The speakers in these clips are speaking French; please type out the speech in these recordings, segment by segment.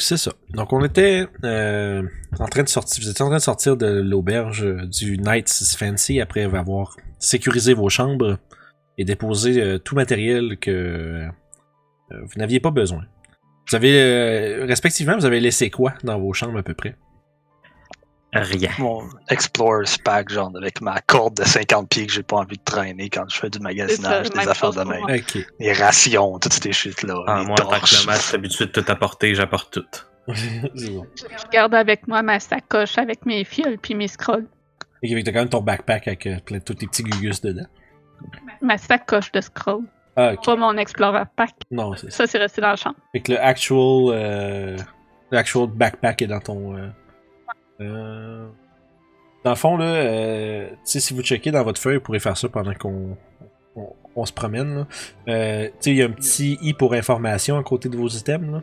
Donc, c'est ça. Donc, on était en train de sortir. Vous étiez en train de sortir de l'auberge du Knight's Fancy après avoir sécurisé vos chambres et déposé tout matériel que vous n'aviez pas besoin. Vous avez, respectivement, vous avez laissé quoi dans vos chambres à peu près? Rien. Mon Explorer's Pack, genre, avec ma corde de 50 pieds que j'ai pas envie de traîner quand je fais du magasinage, C'est ça, des même affaires chose de pour même. moi. Ok. Les rations, toutes ces shit-là. Ah, les moi, en tant que torches. nomade, je suis habitué de tout apporter, j'apporte tout. C'est bon. Je garde avec moi ma sacoche avec mes fioles puis mes scrolls. Et t'as quand même ton backpack avec plein de tous tes petits gugus dedans. Ma sacoche de scrolls. Ah, ok. Pas mon Explorer Pack. Non, c'est ça. Ça, c'est resté dans la chambre. Fait que le actual backpack est dans ton. Dans le fond, là, tu sais, si vous checkez dans votre feuille, vous pourrez faire ça pendant qu'on se promène. Tu sais, il y a un petit i pour information à côté de vos items. Là.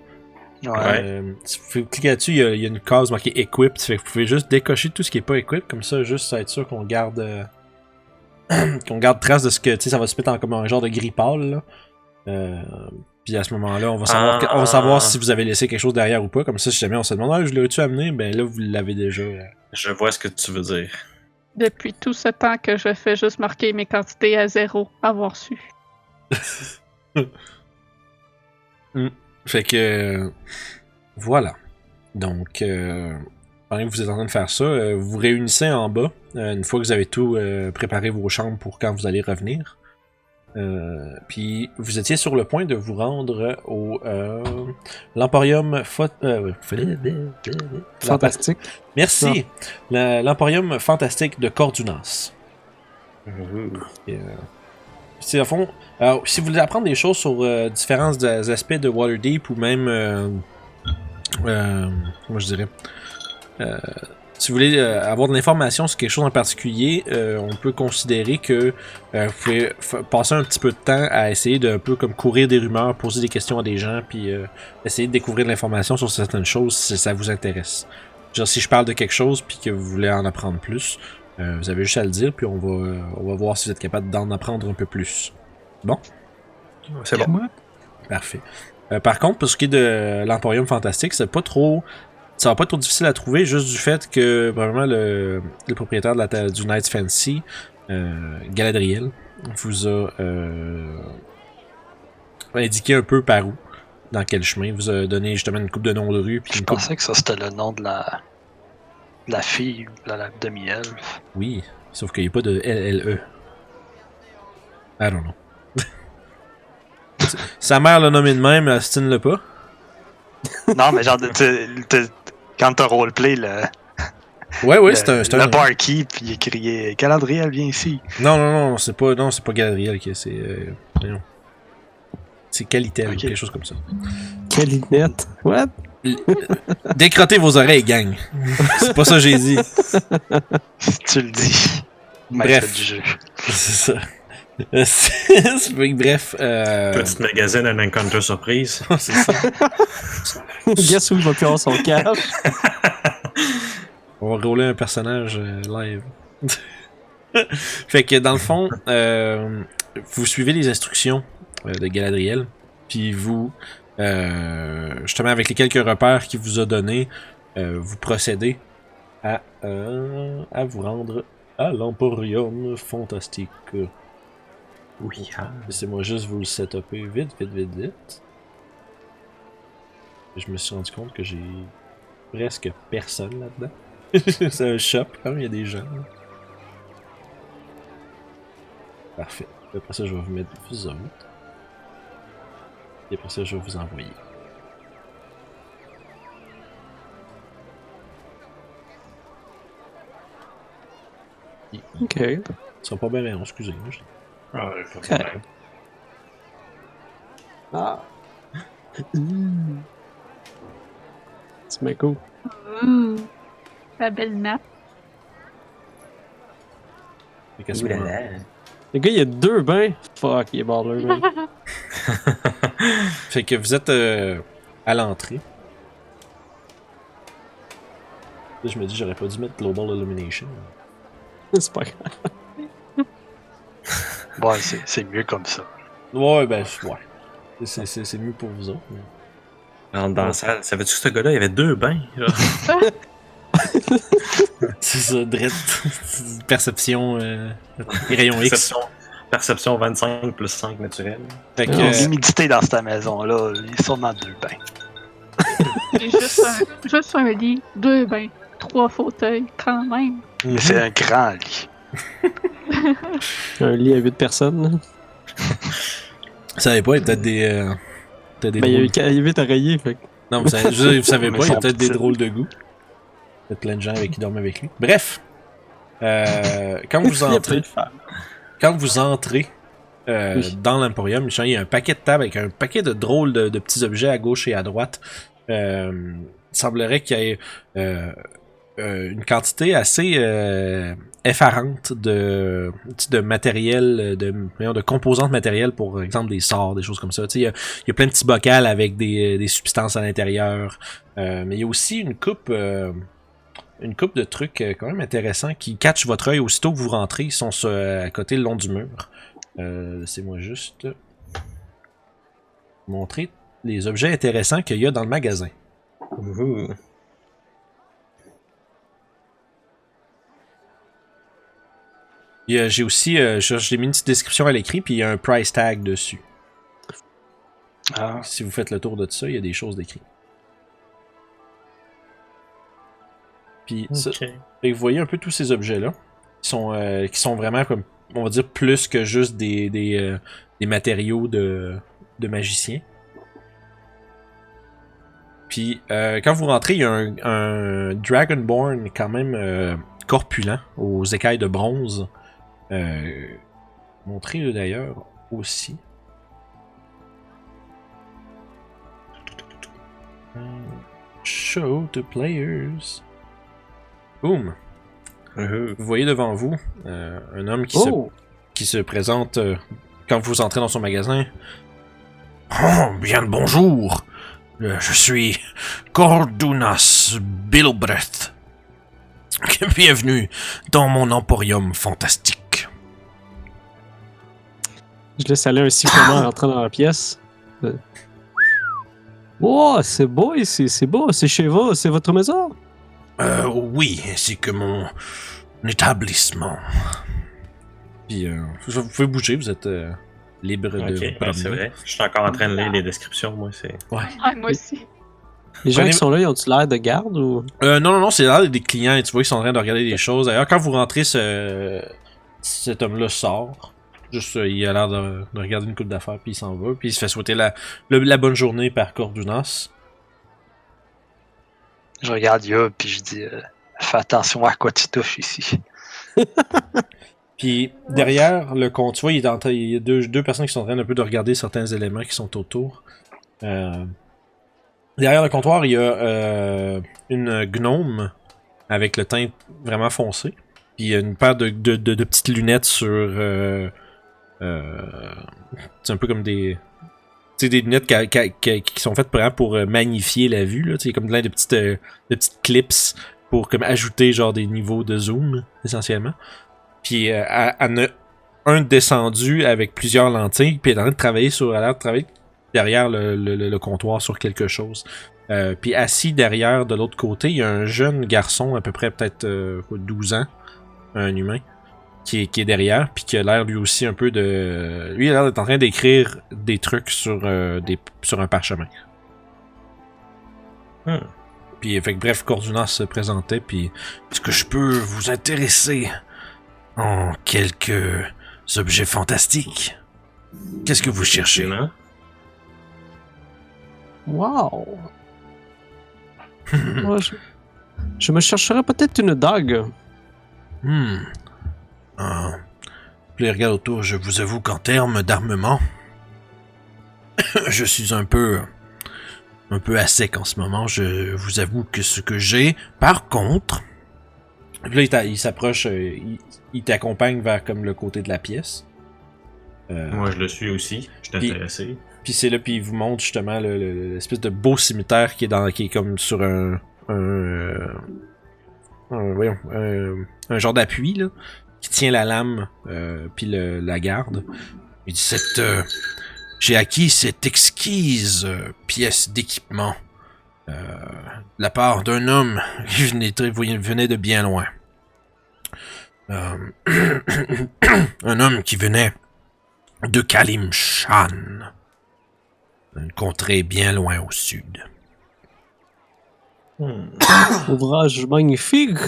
Ouais. Si vous cliquez là-dessus, il y a une case marquée Equipped. Fait que vous pouvez juste décocher tout ce qui est pas equipped, comme ça, juste être sûr qu'on garde qu'on garde trace de ce que, tu sais, ça va se mettre en comme un genre de gris pâle. Là. Puis à ce moment-là, on va savoir si vous avez laissé quelque chose derrière ou pas. Comme ça, si jamais on se demande, je l'ai-tu amené, ben là, vous l'avez déjà. Je vois ce que tu veux dire. Depuis tout ce temps que je fais juste marquer mes quantités à 0, avoir su. Fait que voilà. Donc pendant que vous êtes en train de faire ça, vous vous réunissez en bas une fois que vous avez tout préparé vos chambres pour quand vous allez revenir. Puis vous étiez sur le point de vous rendre au l'Emporium Fantastique. Merci. L'Emporium fantastique de Cordunas. C'est à fond. Alors, si vous voulez apprendre des choses sur différents aspects de Waterdeep ou même, comment je dirais, si vous voulez avoir de l'information sur quelque chose en particulier, on peut considérer que vous pouvez passer un petit peu de temps à essayer de un peu comme courir des rumeurs, poser des questions à des gens, puis essayer de découvrir de l'information sur certaines choses si ça vous intéresse. Genre si je parle de quelque chose puis que vous voulez en apprendre plus, vous avez juste à le dire, puis on va voir si vous êtes capable d'en apprendre un peu plus. Bon? C'est bon. Parfait. Par contre, pour ce qui est de l'Emporium Fantastique, c'est pas trop... Ça va pas être trop difficile à trouver, juste du fait que probablement le propriétaire de du Knight's Fancy, Galadriel, vous a indiqué un peu par où, dans quel chemin, vous a donné justement une coupe de noms de rue. Puis Je pensais que ça c'était le nom de la fille, de la demi-elfe. Oui, sauf qu'il n'y a pas de LLE. I don't know. Sa mère l'a nommé de même, Austin l'a pas. Non, mais genre, quand t'as roleplay Ouais, c'est un. Le barkeep, puis il criait Galadriel, viens ici. Non, c'est pas Galadriel qui c'est. Voyons. C'est Calitel, Ok. quelque chose comme ça. Calinette. What? Décrottez vos oreilles, gang. C'est pas ça que j'ai dit. Si tu le dis. Bref. Maître du jeu. C'est ça. Bref. Petite magazine, un encounter surprise. C'est ça. Guess où il va plus avoir son cash? On va rouler un personnage live. Fait que dans le fond, vous suivez les instructions de Galadriel, puis vous, justement avec les quelques repères qu'il vous a donnés, vous procédez à vous rendre à l'Emporium Fantastique. Oui. Laissez-moi juste vous le setuper vite. Je me suis rendu compte que j'ai presque personne là-dedans. C'est un shop, quand même, il y a des gens. Là. Parfait. Après ça, je vais vous mettre vous autres. Et après ça, je vais vous envoyer. Ok. Ils sont pas bien, bien, excusez. Ah, pas de problème. Ah. C'est bien cool. Ouh, la belle nappe. Fait qu'à ce moment-là- Le gars, il y a 2 bains. Fuck, il est baller, man. Fait que vous êtes à l'entrée. Là, je me dis, j'aurais pas dû mettre Global Illumination. C'est pas grave. Ouais, c'est mieux comme ça. Ouais, ben, ouais. C'est mieux pour vous autres. Mais... rentre dans la salle. Savais-tu que ce gars-là, il y avait 2 bains? Là? C'est ça, drette. Perception, rayon X. Perception 25 plus 5 naturel. Fait que, L'humidité dans cette maison-là, il est sûrement 2 bains. J'ai juste un lit, 2 bains, 3 fauteuils, quand même. Mais c'est un grand lit. Un lit à 8 personnes. Là. Vous savez pas, il y a peut-être des. Peut-être des Ben, il y drôles- a 8 oreillers, fait que. Non, vous savez, vous savez Mais pas, il y a sont peut-être des petites. drôles de goût. Il y a plein de gens qui dorment avec lui. Bref, quand vous Il y a plein entrez, de femmes. Oui. Dans l'Emporium, il y a un paquet de tables avec un paquet de drôles de petits objets à gauche et à droite. Il semblerait qu'il y ait une quantité assez effarante de matériel, de composantes matérielles, pour exemple des sorts, des choses comme ça. Il y a plein de petits bocals avec des substances à l'intérieur. Mais il y a aussi une coupe de trucs quand même intéressants qui catchent votre œil aussitôt que vous rentrez. Ils sont à côté le long du mur. Laissez-moi juste montrer les objets intéressants qu'il y a dans le magasin. Ouh. J'ai aussi, j'ai mis une petite description à l'écrit, puis il y a un price tag dessus. Ah. Si vous faites le tour de ça, il y a des choses décrites. Puis ça, Ok. et vous voyez un peu tous ces objets-là, qui sont vraiment comme, on va dire, plus que juste des matériaux de magiciens. Puis quand vous rentrez, il y a un Dragonborn quand même corpulent, aux écailles de bronze. Montré d'ailleurs aussi. Show to players. Boom. Vous voyez devant vous un homme qui se présente quand vous entrez dans son magasin. Oh, bien le bonjour. Je suis Cordunas Bilbreth. Bienvenue dans mon emporium fantastique. Je laisse aller un sifflement en rentrant dans la pièce. Oh, c'est beau ici, c'est beau, c'est chez vous, c'est votre maison. Oui, ainsi que mon établissement. Puis, vous pouvez bouger, vous êtes libre de Ok, vous ouais, promener. c'est vrai. Je suis encore en train de lire les descriptions, moi. C'est... Ouais. Ah, moi aussi. Les gens Prenez- qui sont là, ils ont-tu l'air de garde ou. Non, c'est là des clients, tu vois, ils sont en train de regarder des choses. D'ailleurs, quand vous rentrez, cet homme-là sort. Juste, il a l'air de regarder une coupe d'affaires, puis il s'en va. Puis il se fait souhaiter la bonne journée par Cordunas. Je regarde Yob puis je dis fais attention à quoi tu touches ici. Puis derrière le comptoir, tu vois, il y a deux personnes qui sont en train un peu de regarder certains éléments qui sont autour. Derrière le comptoir, il y a une gnome avec le teint vraiment foncé. Puis il y a une paire de petites lunettes sur... c'est un peu comme des... Tu sais, des lunettes qui sont faites pour magnifier la vue, là. Tu sais, comme plein de petites clips pour comme ajouter genre des niveaux de zoom, essentiellement. Puis elle a un descendu avec plusieurs lentilles, puis elle est en train de travailler derrière le comptoir sur quelque chose. Puis assis derrière, de l'autre côté, il y a un jeune garçon, à peu près peut-être 12 ans, un humain, qui est derrière, puis qui a l'air lui aussi un peu de... Lui, il a l'air d'être en train d'écrire des trucs sur un parchemin. Puis, fait que, bref, Cordunas se présentait, puis... Est-ce que je peux vous intéresser en quelques objets fantastiques? Qu'est-ce que vous cherchez? Non? Wow! Moi, je me chercherais peut-être une dague. Puis regarde autour, je vous avoue qu'en termes d'armement, je suis un peu à sec en ce moment. Je vous avoue que ce que j'ai, par contre... Puis là, il s'approche, il t'accompagne vers comme le côté de la pièce. Moi, je le suis aussi. Je suis intéressé. Puis c'est là, puis il vous montre justement l'espèce de beau cimetière qui est comme sur un genre d'appui, là, qui tient la lame, puis la garde. Il dit j'ai acquis cette exquise pièce d'équipement la part d'un homme qui venait de bien loin. Un homme qui venait de Kalimshan, une contrée bien loin au sud. Ouvrage magnifique.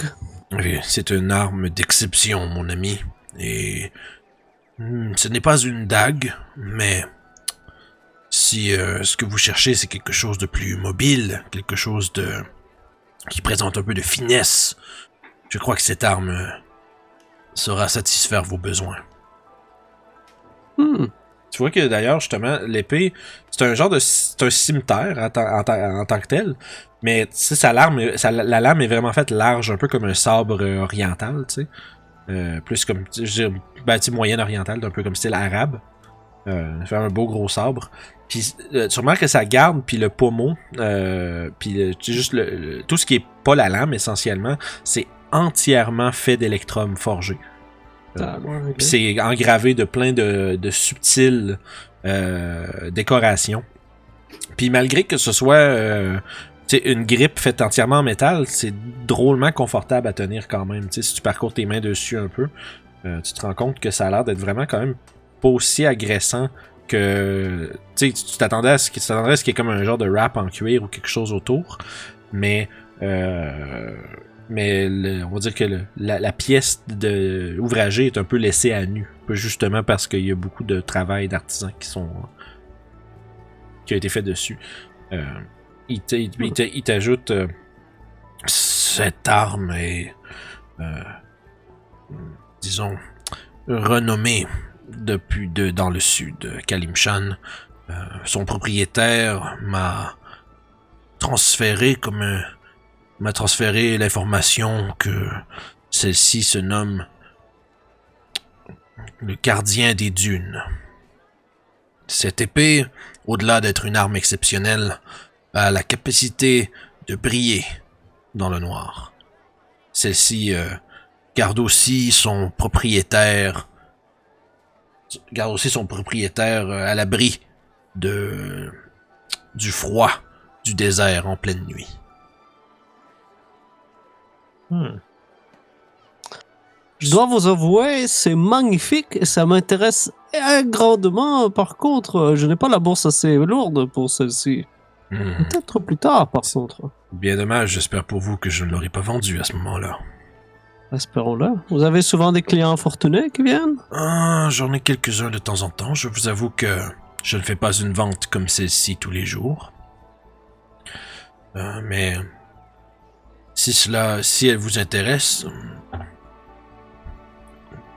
Oui, c'est une arme d'exception, mon ami. Et ce n'est pas une dague, mais si ce que vous cherchez, c'est quelque chose de plus mobile, quelque chose qui présente un peu de finesse, je crois que cette arme saura satisfaire vos besoins. Tu vois que d'ailleurs, justement, l'épée, c'est un cimetière en tant que tel, mais tu sais, la lame est vraiment faite large, un peu comme un sabre oriental, tu sais. Plus comme, je dirais, moyen oriental, un peu comme style arabe. Fait un beau gros sabre. Puis tu remarques que ça garde, puis le pommeau, puis juste tout ce qui est pas la lame, essentiellement, c'est entièrement fait d'électrum forgé. Puis c'est engravé de plein de subtiles décorations. Puis malgré que ce soit une grippe faite entièrement en métal, c'est drôlement confortable à tenir quand même. T'sais, si tu parcours tes mains dessus un peu, tu te rends compte que ça a l'air d'être vraiment quand même pas aussi agressant que... Tu t'attendais à ce qu'il y ait comme un genre de wrap en cuir ou quelque chose autour, mais on va dire que la pièce ouvragée est un peu laissée à nu, justement parce qu'il y a beaucoup de travail d'artisans qui a été fait dessus. Il t'ajoute cette arme est disons renommée dans le sud, Kalimshan. Son propriétaire m'a transféré l'information que celle-ci se nomme le gardien des dunes. Cette épée, au-delà d'être une arme exceptionnelle, a la capacité de briller dans le noir. Celle-ci garde aussi son propriétaire à l'abri du froid du désert en pleine nuit. Je dois vous avouer, c'est magnifique et ça m'intéresse grandement. Par contre, je n'ai pas la bourse assez lourde pour celle-ci. Peut-être plus tard, par contre. Bien dommage, j'espère pour vous que je ne l'aurai pas vendu à ce moment-là. Espérons-le. Vous avez souvent des clients fortunés qui viennent? J'en ai quelques-uns de temps en temps. Je vous avoue que je ne fais pas une vente comme celle-ci tous les jours. Mais si elle vous intéresse,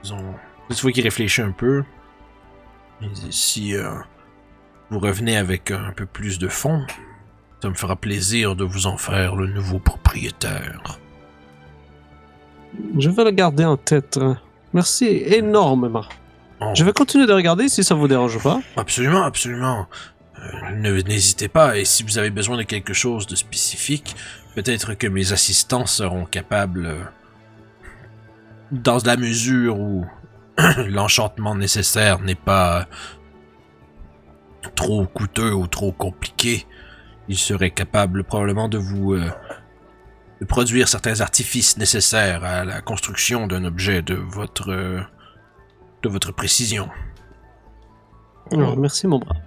disons, tu vois qu'il réfléchit un peu. Si vous revenez avec un peu plus de fonds, ça me fera plaisir de vous en faire le nouveau propriétaire. Je vais le garder en tête. Merci énormément. Je vais continuer de regarder si ça vous dérange pas. Absolument, absolument. N'hésitez pas, et si vous avez besoin de quelque chose de spécifique, peut-être que mes assistants seront capables, dans la mesure où l'enchantement nécessaire n'est pas trop coûteux ou trop compliqué, ils seraient capables probablement de vous de produire certains artifices nécessaires à la construction d'un objet de votre précision. Oh, merci mon brave.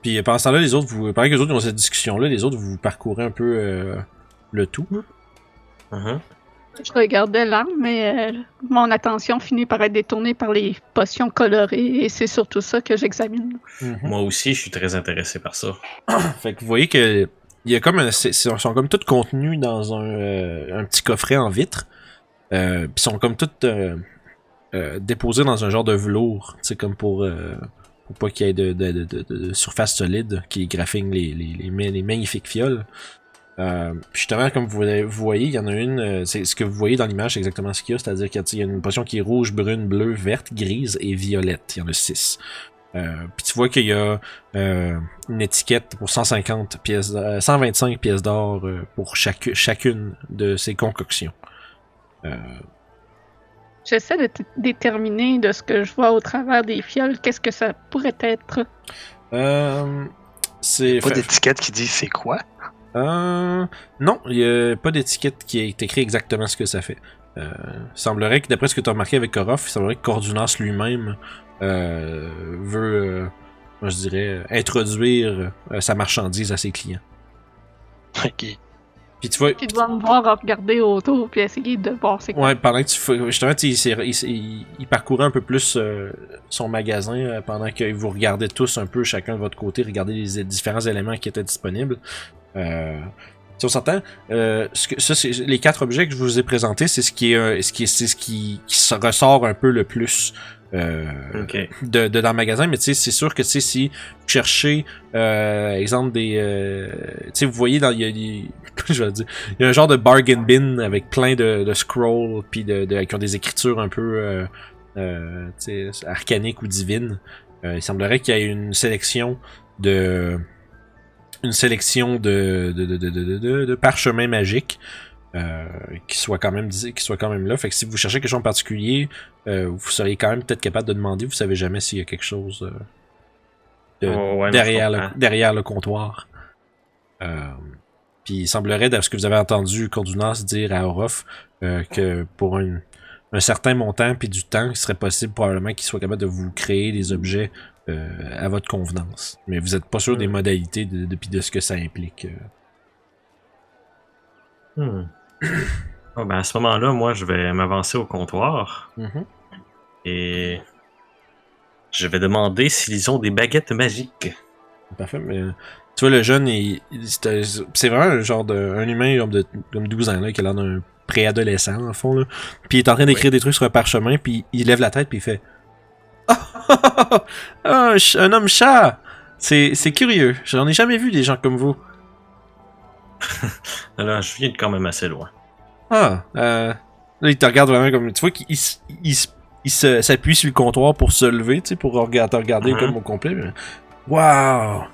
Puis pendant ce temps-là, pendant que les autres ont cette discussion-là, les autres vous parcourez un peu le tout. Je regardais l'arme, mais mon attention finit par être détournée par les potions colorées, et c'est surtout ça que j'examine. Moi aussi, je suis très intéressé par ça. Fait que vous voyez que il y a comme ils sont comme tous contenus dans un petit coffret en vitre. Puis sont comme tous déposés dans un genre de velours, c'est comme pour pas qu'il y ait de surface solide qui graphine les magnifiques fioles. Justement, comme vous voyez, il y en a une, c'est ce que vous voyez dans l'image, c'est exactement ce qu'il y a, c'est-à-dire qu'il y a une potion qui est rouge, brune, bleue, verte, grise et violette. Il y en a 6. Puis tu vois qu'il y a une étiquette pour 125 pièces d'or pour chacune de ces concoctions. J'essaie de déterminer de ce que je vois au travers des fioles, qu'est-ce que ça pourrait être. C'est pas d'étiquette qui dit c'est quoi? Non, il n'y a pas d'étiquette qui est écrit exactement ce que ça fait. Il semblerait que, d'après ce que tu as remarqué avec Korof, il semblerait que Cordunas lui-même veut, moi je dirais, introduire sa marchandise à ses clients. Ok. Puis tu vois. Puis il doit me voir regarder autour puis essayer de voir c'est quoi. Ouais, pendant que tu fais. Justement, il parcourait un peu plus son magasin pendant que vous regardez tous un peu, chacun de votre côté, regardez les différents éléments qui étaient disponibles. Si on s'entend, c'est les 4 objets que je vous ai présentés, c'est ce qui se ressort un peu le plus de dans le magasin. Mais tu sais, c'est sûr que si vous cherchez, exemple des, tu sais, vous voyez dans je vais dire, il y a un genre de bargain bin avec plein de scrolls puis qui ont des écritures un peu tu sais, arcaniques ou divines. Il semblerait qu'il y ait une sélection de parchemins magiques qui soit quand même là. Fait que si vous cherchez quelque chose en particulier, vous seriez quand même peut-être capable de demander. Vous savez jamais s'il y a quelque chose derrière le comptoir. Puis il semblerait, d'après ce que vous avez entendu Cordunas dire à Orof, que pour un certain montant puis du temps, il serait possible probablement qu'il soit capable de vous créer des objets à votre convenance. Mais vous n'êtes pas sûr des modalités de ce que ça implique. Oh, ben à ce moment-là, moi, je vais m'avancer au comptoir. Et je vais demander s'ils ont des baguettes magiques. Parfait, mais tu vois, le jeune, c'est vraiment un genre un humain comme 12 ans, là, qui a l'air d'un préadolescent, en fond, là. Puis il est en train d'écrire des trucs sur un parchemin, puis il lève la tête, puis il fait un homme chat! C'est curieux. J'en ai jamais vu des gens comme vous. Alors, je viens quand même assez loin. Là, il te regarde vraiment comme... Tu vois qu'il s'appuie sur le comptoir pour se lever, tu sais, pour te regarder comme au complet. Waouh!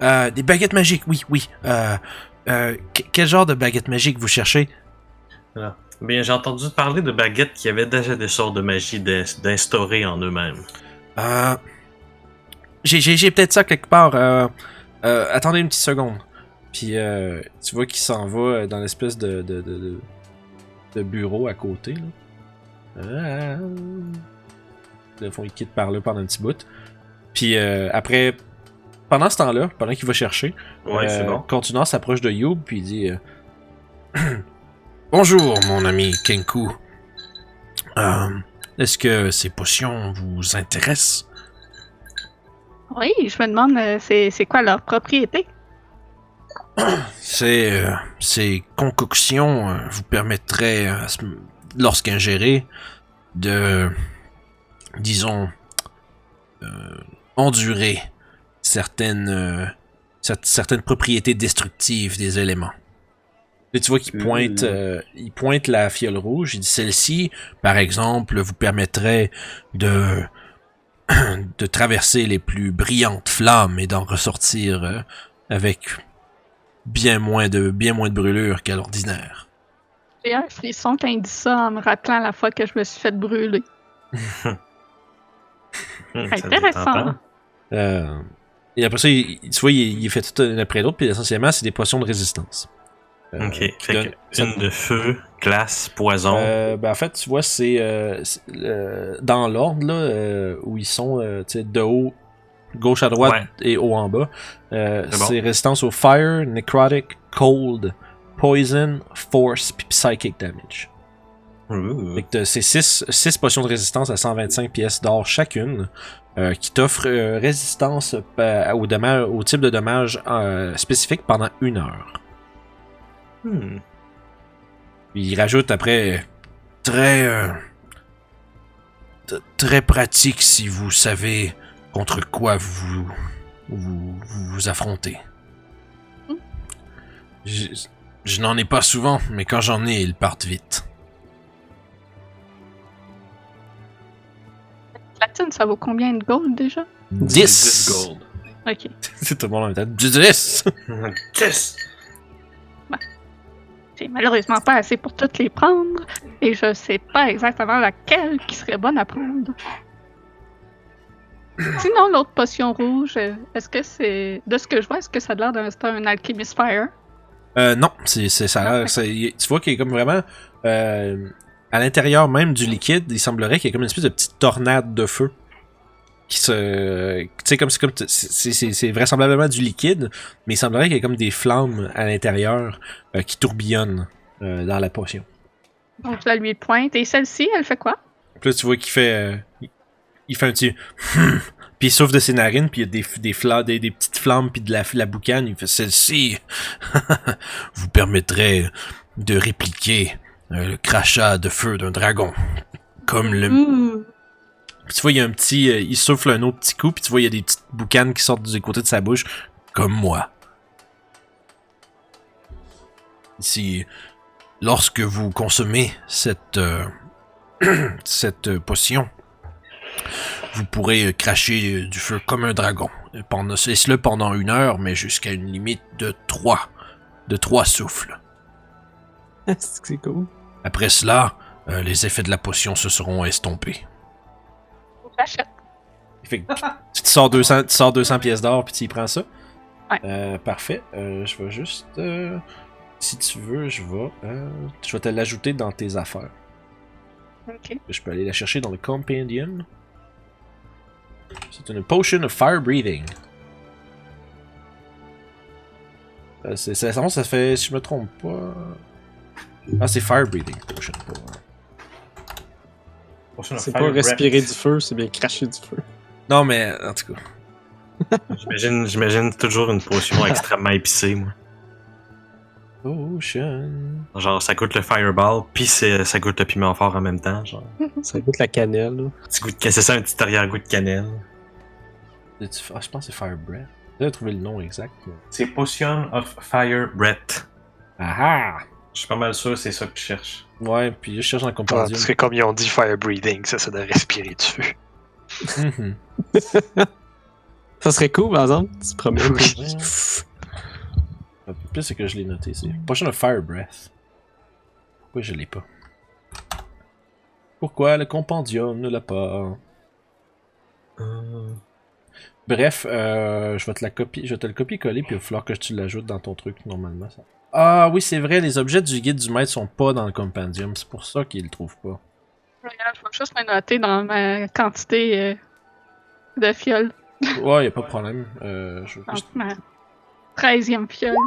Des baguettes magiques, oui. Quel genre de baguettes magiques vous cherchez? Alors, bien, j'ai entendu parler de baguettes qui avaient déjà des sorts de magie d'instaurer en eux-mêmes. J'ai peut-être ça quelque part. Attendez une petite seconde. Puis tu vois qu'il s'en va dans l'espèce de bureau à côté. Là. De fond, il quitte par là pendant un petit bout. Puis après, pendant ce temps-là, pendant qu'il va chercher, c'est bon. Cordunas s'approche de Youb puis il dit Bonjour, mon ami Kenku. Est-ce que ces potions vous intéressent? Oui, je me demande, c'est quoi leur propriété? Ces concoctions vous permettraient, lorsqu'ingérées, de, disons, endurer certaines propriétés destructives des éléments. Et tu vois qu'il pointe la fiole rouge. Il dit celle-ci, par exemple, vous permettrait de traverser les plus brillantes flammes et d'en ressortir avec bien moins de brûlure qu'à l'ordinaire. J'ai un frisson quand il dit ça en me rappelant la fois que je me suis fait brûler. Intéressant. Et après ça, tu vois, il fait tout un après l'autre, puis essentiellement, c'est des potions de résistance. Ok, fait une de feu, glace, poison. En fait, tu vois, c'est dans l'ordre là où ils sont, tu sais, de haut, gauche à droite et haut en bas. C'est résistance au fire, necrotic, cold, poison, force, puis psychic damage. Fait que c'est 6 potions de résistance à 125 pièces d'or chacune, qui t'offrent résistance au type de dommage spécifique pendant 1 heure. Puis il rajoute après très pratique si vous savez contre quoi vous affrontez. Je n'en ai pas souvent, mais quand j'en ai, ils partent vite. Platine, ça vaut combien de gold déjà? 10 gold. Ok. C'est tout le monde en même temps. 10! 10! C'est malheureusement pas assez pour toutes les prendre, et je sais pas exactement laquelle qui serait bonne à prendre. Sinon, l'autre potion rouge, est-ce que c'est... De ce que je vois, est-ce que ça a l'air d'un Alchemist Fire? Non, ça a l'air. Tu vois qu'il y a comme vraiment. À l'intérieur même du liquide, il semblerait qu'il y ait comme une espèce de petite tornade de feu. Qui se. Tu sais, c'est vraisemblablement du liquide, mais il semblerait qu'il y ait comme des flammes à l'intérieur qui tourbillonnent dans la potion. Donc je la lui pointe. Et celle-ci, elle fait quoi? Puis là, tu vois qu'il fait. Il fait un petit. Puis il souffle de ses narines, puis il y a des petites flammes, puis de la boucane. Il fait celle-ci vous permettrait de répliquer le crachat de feu d'un dragon. Comme le. Puis tu vois, il y a un petit. Il souffle un autre petit coup, puis tu vois, il y a des petites boucanes qui sortent du côté de sa bouche. Comme moi. Ici, lorsque vous consommez cette potion, vous pourrez cracher du feu comme un dragon. Et cela pendant 1 heure, mais jusqu'à une limite de 3 souffles. C'est cool. Après cela, les effets de la potion se seront estompés. J'achète. Fait que tu sors 200 pièces d'or puis tu y prends ça. Ouais. Parfait. Je vais juste... si tu veux, je vais te l'ajouter dans tes affaires. Ok. Je peux aller la chercher dans le Compendium. C'est une Potion of Fire Breathing. Ça fait, si je me trompe pas... Ah, c'est Fire Breathing Potion. C'est pas respirer du feu, c'est bien cracher du feu. Non, mais en tout cas. J'imagine toujours une potion extrêmement épicée, moi. Potion. Genre, ça goûte le fireball, pis ça goûte le piment fort en même temps, genre. Ça goûte la cannelle, là. C'est ça, un petit arrière-goût de cannelle. Je pense que c'est Fire Breath. J'ai trouvé le nom exact. C'est Potion of Fire Breath. Ah! Je suis pas mal sûr que c'est ça que tu cherches. Ouais, puis je cherche dans le Ouais, Compendium. parce que comme ils ont dit fire breathing, ça c'est de respirer du feu. Mhm. Ça serait cool, par exemple. Tu te promènes. Le pire, c'est que je l'ai noté ici. Potion of Fire Breath. Pourquoi je l'ai pas? Pourquoi le Compendium ne l'a pas? Bref, je vais te le copier-coller, puis il va falloir que tu l'ajoutes dans ton truc, normalement. Ça. Ah oui, c'est vrai, les objets du guide du maître sont pas dans le Compendium, c'est pour ça qu'ils le trouvent pas. Regarde, je vais juste me noter dans ma quantité de fioles. Ouais, y a pas de problème. Je veux juste... Ma 13e fiole.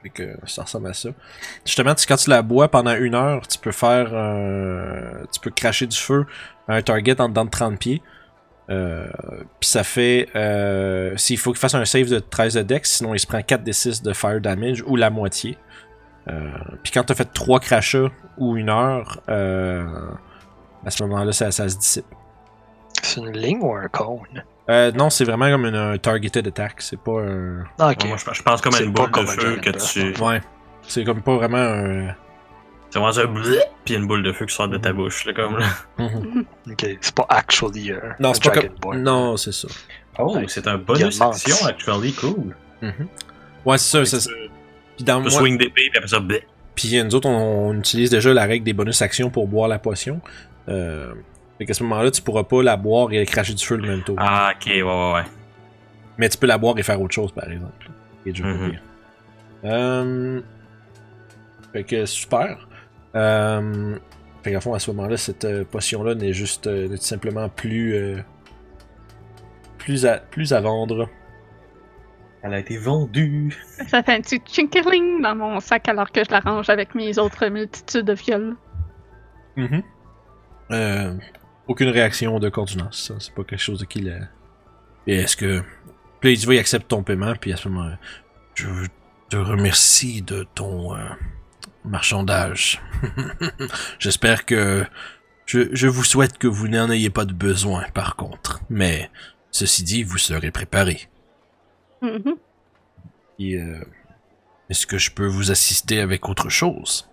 Fait que ça ressemble à ça. Justement, quand tu la bois pendant 1 heure, tu peux faire... tu peux cracher du feu à un target en dedans de 30 pieds. Puis ça fait... s'il faut qu'il fasse un save de 13 de dex, sinon il se prend 4d6 de fire damage ou la moitié. Puis quand t'as fait 3 crachats ou 1 heure, à ce moment-là, ça se dissipe. C'est une ligne ou un cône? Non, c'est vraiment comme un targeted attack, c'est pas un... Ah, ok. Moi, je pense comme à C'est une pas boule de comme un feu que Dragon tu... Ouais, c'est comme pas vraiment un... C'est vraiment un blip, pis une boule de feu qui sort de ta bouche, là, comme là. Ok, c'est pas actually Non, un c'est pas Dragon comme... Board. Non, c'est ça. Oh, Ouais. c'est un bonus Diamant. action, actually, cool. Ouais, c'est ça. Puis dans Tu peux moi... swing d'épée, pis après ça, blip. Puis nous autres, on utilise déjà la règle des bonus actions pour boire la potion. Fait qu'à ce moment-là, tu pourras pas la boire et cracher du feu le même tour. Ah, ok, ouais. Mais tu peux la boire et faire autre chose, par exemple. Et déjà pas pire. Fait que super. Fait qu'à fond, à ce moment-là, cette potion-là n'est juste n'est tout simplement plus à vendre. Elle a été vendue. Ça fait un petit chinkling dans mon sac alors que je la range avec mes autres multitudes de fioles. Aucune réaction de Cordunance. Ça. C'est pas quelque chose de qui l'a... Et est-ce que... Puis là, il dit, il accepte ton paiement, puis à ce moment-là, je te remercie de ton marchandage. J'espère que... Je vous souhaite que vous n'en ayez pas de besoin, par contre. Mais, ceci dit, vous serez préparé. Et, est-ce que je peux vous assister avec autre chose?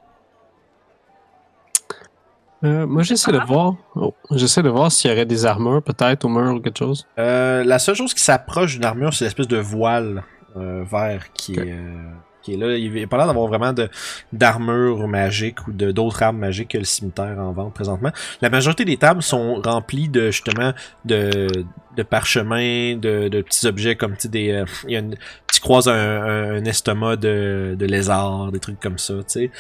Moi, j'essaie de voir. J'essaie de voir s'il y aurait des armures, peut-être, au mur ou quelque chose. La seule chose qui s'approche d'une armure, c'est l'espèce de voile vert qui est qui est là. Il n'y a pas l'air d'avoir vraiment d'armure magique ou d'autres armes magiques que le cimetière en vente présentement. La majorité des tables sont remplies de justement de parchemins, de petits objets comme tu sais tu croises un estomac de lézard, des trucs comme ça, tu sais.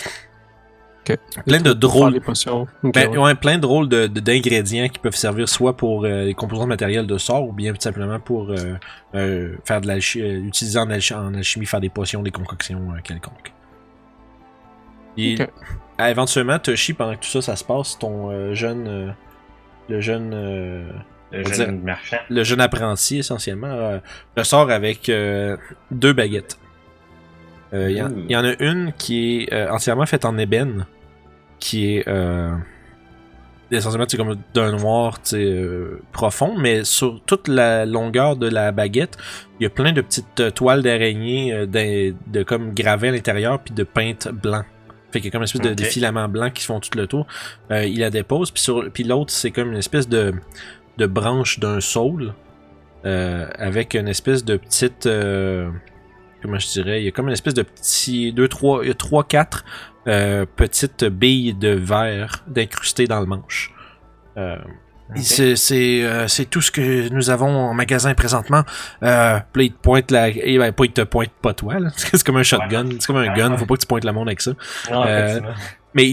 Okay. Plein de drôles. Les potions. Okay, Ben, ouais, plein de drôles d'ingrédients qui peuvent servir soit pour les composants matériels de sort ou bien tout simplement pour faire de l'alchimie, utiliser en alchimie, faire des potions, des concoctions quelconques. Et éventuellement, Toshi, pendant que tout ça se passe, ton le jeune marchand. Le jeune apprenti, essentiellement, ressort avec 2 baguettes. Il y en a une qui est entièrement faite en ébène, qui est essentiellement comme d'un noir profond, mais sur toute la longueur de la baguette, il y a plein de petites toiles d'araignée de comme gravées à l'intérieur, puis de peintes blancs. Fait qu'il y a comme une espèce de filaments blancs qui font tout le tour. Il la dépose, puis l'autre, c'est comme une espèce de branche d'un saule, avec une espèce de petite... comment je dirais, il y a comme une espèce de petit 3-4 petites billes de verre d'incrustées dans le manche. C'est tout ce que nous avons en magasin présentement. Puis là, il te pointe il te pointe pas toi, là. C'est comme un shotgun, c'est comme un gun, faut pas que tu pointes le monde avec ça. Non, mais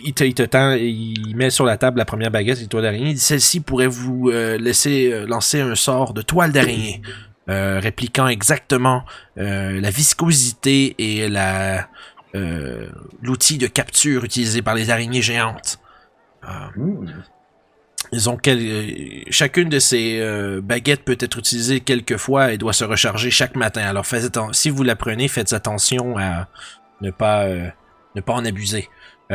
il te tend, il met sur la table la première baguette et toile d'araignée. Il dit, celle-ci pourrait vous laisser lancer un sort de toile d'araignée. Répliquant exactement la viscosité et l'outil de capture utilisé par les araignées géantes. Ils ont chacune de ces baguettes peut être utilisée quelques fois et doit se recharger chaque matin. Alors si vous la prenez, faites attention à ne pas en abuser.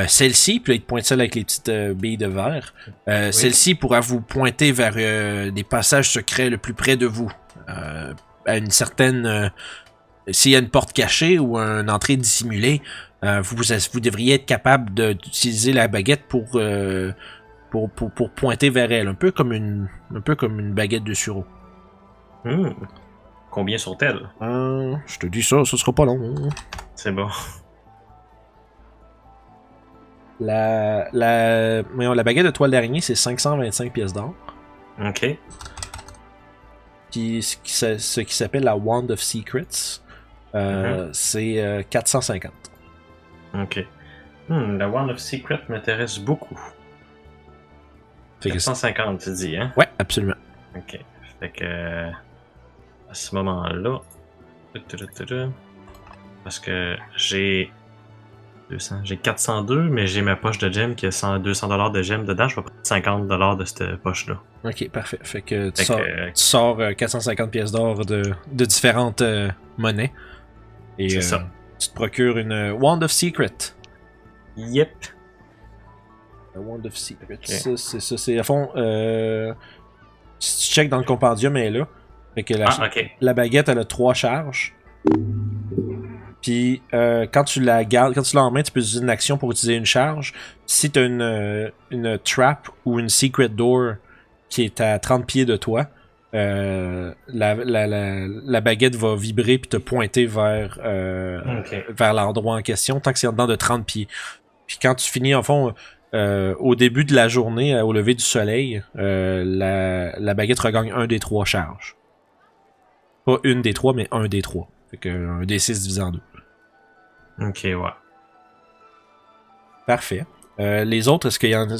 Celle-ci, puis là, il te pointe celle avec les petites billes de verre. Celle-ci pourra vous pointer vers des passages secrets le plus près de vous. À une certaine... s'il y a une porte cachée ou une entrée dissimulée, vous devriez être capable d'utiliser la baguette pour pointer vers elle. Un peu comme une baguette de sureau. Combien sont-elles? Je te dis ça sera pas long. C'est bon. La baguette de toile d'araignée, c'est 525 pièces d'or. Ok. Puis ce qui s'appelle la Wand of Secrets, c'est 450. Ok. La Wand of Secrets m'intéresse beaucoup. 450, tu dis, hein? Ouais, absolument. Ok. Fait que... à ce moment-là... Parce que j'ai... 200. J'ai 402, mais j'ai ma poche de gemme qui a 200$ de gemme dedans. Je vais prendre 50$ de cette poche-là. Ok, parfait. Fait que tu sors 450 pièces d'or de différentes monnaies. Et c'est ça. Tu te procures une Wand of Secret. Yep. La Wand of Secret. Okay. Ça, c'est ça. C'est à fond. Si tu checkes dans le compendium, elle est là. Fait que la baguette, elle a 3 charges. Puis quand tu la gardes, quand tu l'as en main, tu peux utiliser une action pour utiliser une charge. Si tu as une trap ou une secret door qui est à 30 pieds de toi, la baguette va vibrer puis te pointer vers l'endroit en question tant que c'est en dedans de 30 pieds. Puis quand tu finis, en fond, au début de la journée, au lever du soleil, la baguette regagne un des 3 charges. Pas une des 3, mais un des 3. Fait que un des 6 divisé en 2. Ok, ouais. Parfait. Les autres, est-ce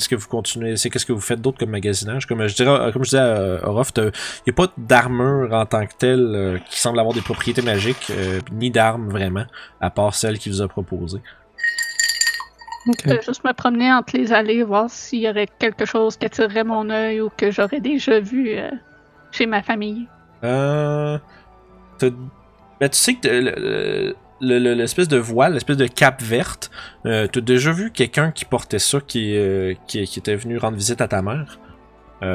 que vous continuez, qu'est-ce que vous faites d'autre comme magasinage? Comme je disais à Orof, il n'y a pas d'armure en tant que telle qui semble avoir des propriétés magiques, ni d'armes vraiment, à part celle qu'il vous a proposée. Je vais juste me promener entre les allées, voir s'il y aurait quelque chose qui attirerait mon œil ou que j'aurais déjà vu chez ma famille. Ben, tu sais que l'espèce de voile, l'espèce de cape verte, t'as déjà vu quelqu'un qui portait ça, qui était venu rendre visite à ta mère. Tu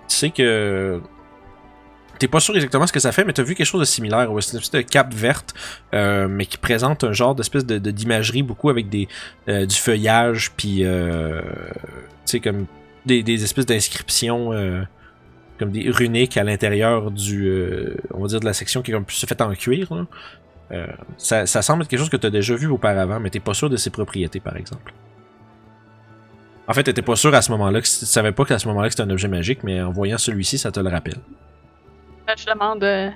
sais que t'es pas sûr exactement ce que ça fait, mais t'as vu quelque chose de similaire. Ouais, c'est une espèce de cape verte, mais qui présente un genre d'espèce d'imagerie, beaucoup avec du feuillage, puis tu sais, comme des espèces d'inscriptions, comme des runiques à l'intérieur on va dire de la section qui est comme plus faite en cuir, là. Ça semble être quelque chose que tu as déjà vu auparavant, mais t'es pas sûr de ses propriétés, par exemple. En fait, t'étais pas sûr à ce moment-là, tu savais pas qu'à ce moment-là que c'était un objet magique, mais en voyant celui-ci, ça te le rappelle. Je demande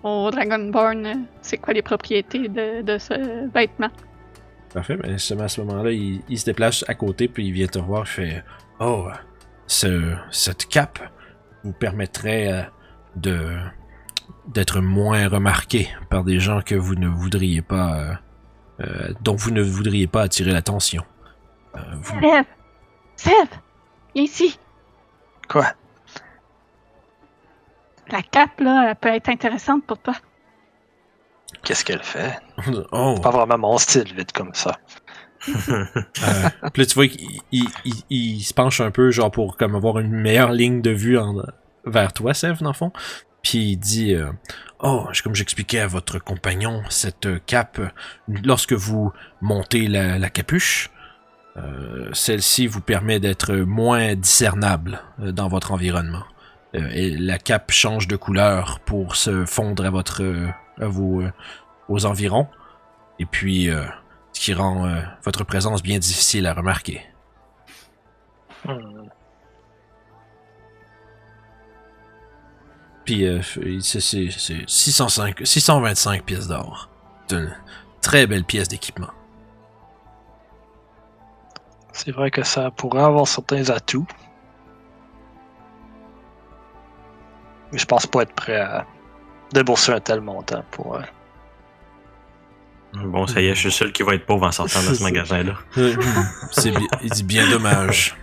au Dragonborn c'est quoi les propriétés de ce vêtement. Parfait, mais justement à ce moment-là, il se déplace à côté, puis il vient te voir, il fait « Oh, cette cape vous permettrait d'être moins remarqué par des gens que vous ne voudriez pas... dont vous ne voudriez pas attirer l'attention. Sève! Viens ici! Quoi? La cape, là, elle peut être intéressante pour toi. Qu'est-ce qu'elle fait? Oh! Pas vraiment mon style, vite comme ça. Puis là, tu vois qu'il se penche un peu, genre pour comme avoir une meilleure ligne de vue vers toi, Sèvres, dans le fond. Puis il dit Oh, comme j'expliquais à votre compagnon, cette cape, lorsque vous montez la capuche, celle-ci vous permet d'être moins discernable dans votre environnement. Et la cape change de couleur pour se fondre à aux environs. Et puis, ce qui rend votre présence bien difficile à remarquer. Puis, c'est 625 pièces d'or. C'est une très belle pièce d'équipement. C'est vrai que ça pourrait avoir certains atouts. Mais je pense pas être prêt à débourser un tel montant pour... Bon, ça y est, je suis le seul qui va être pauvre en sortant de ce magasin-là. Il dit bien dommage.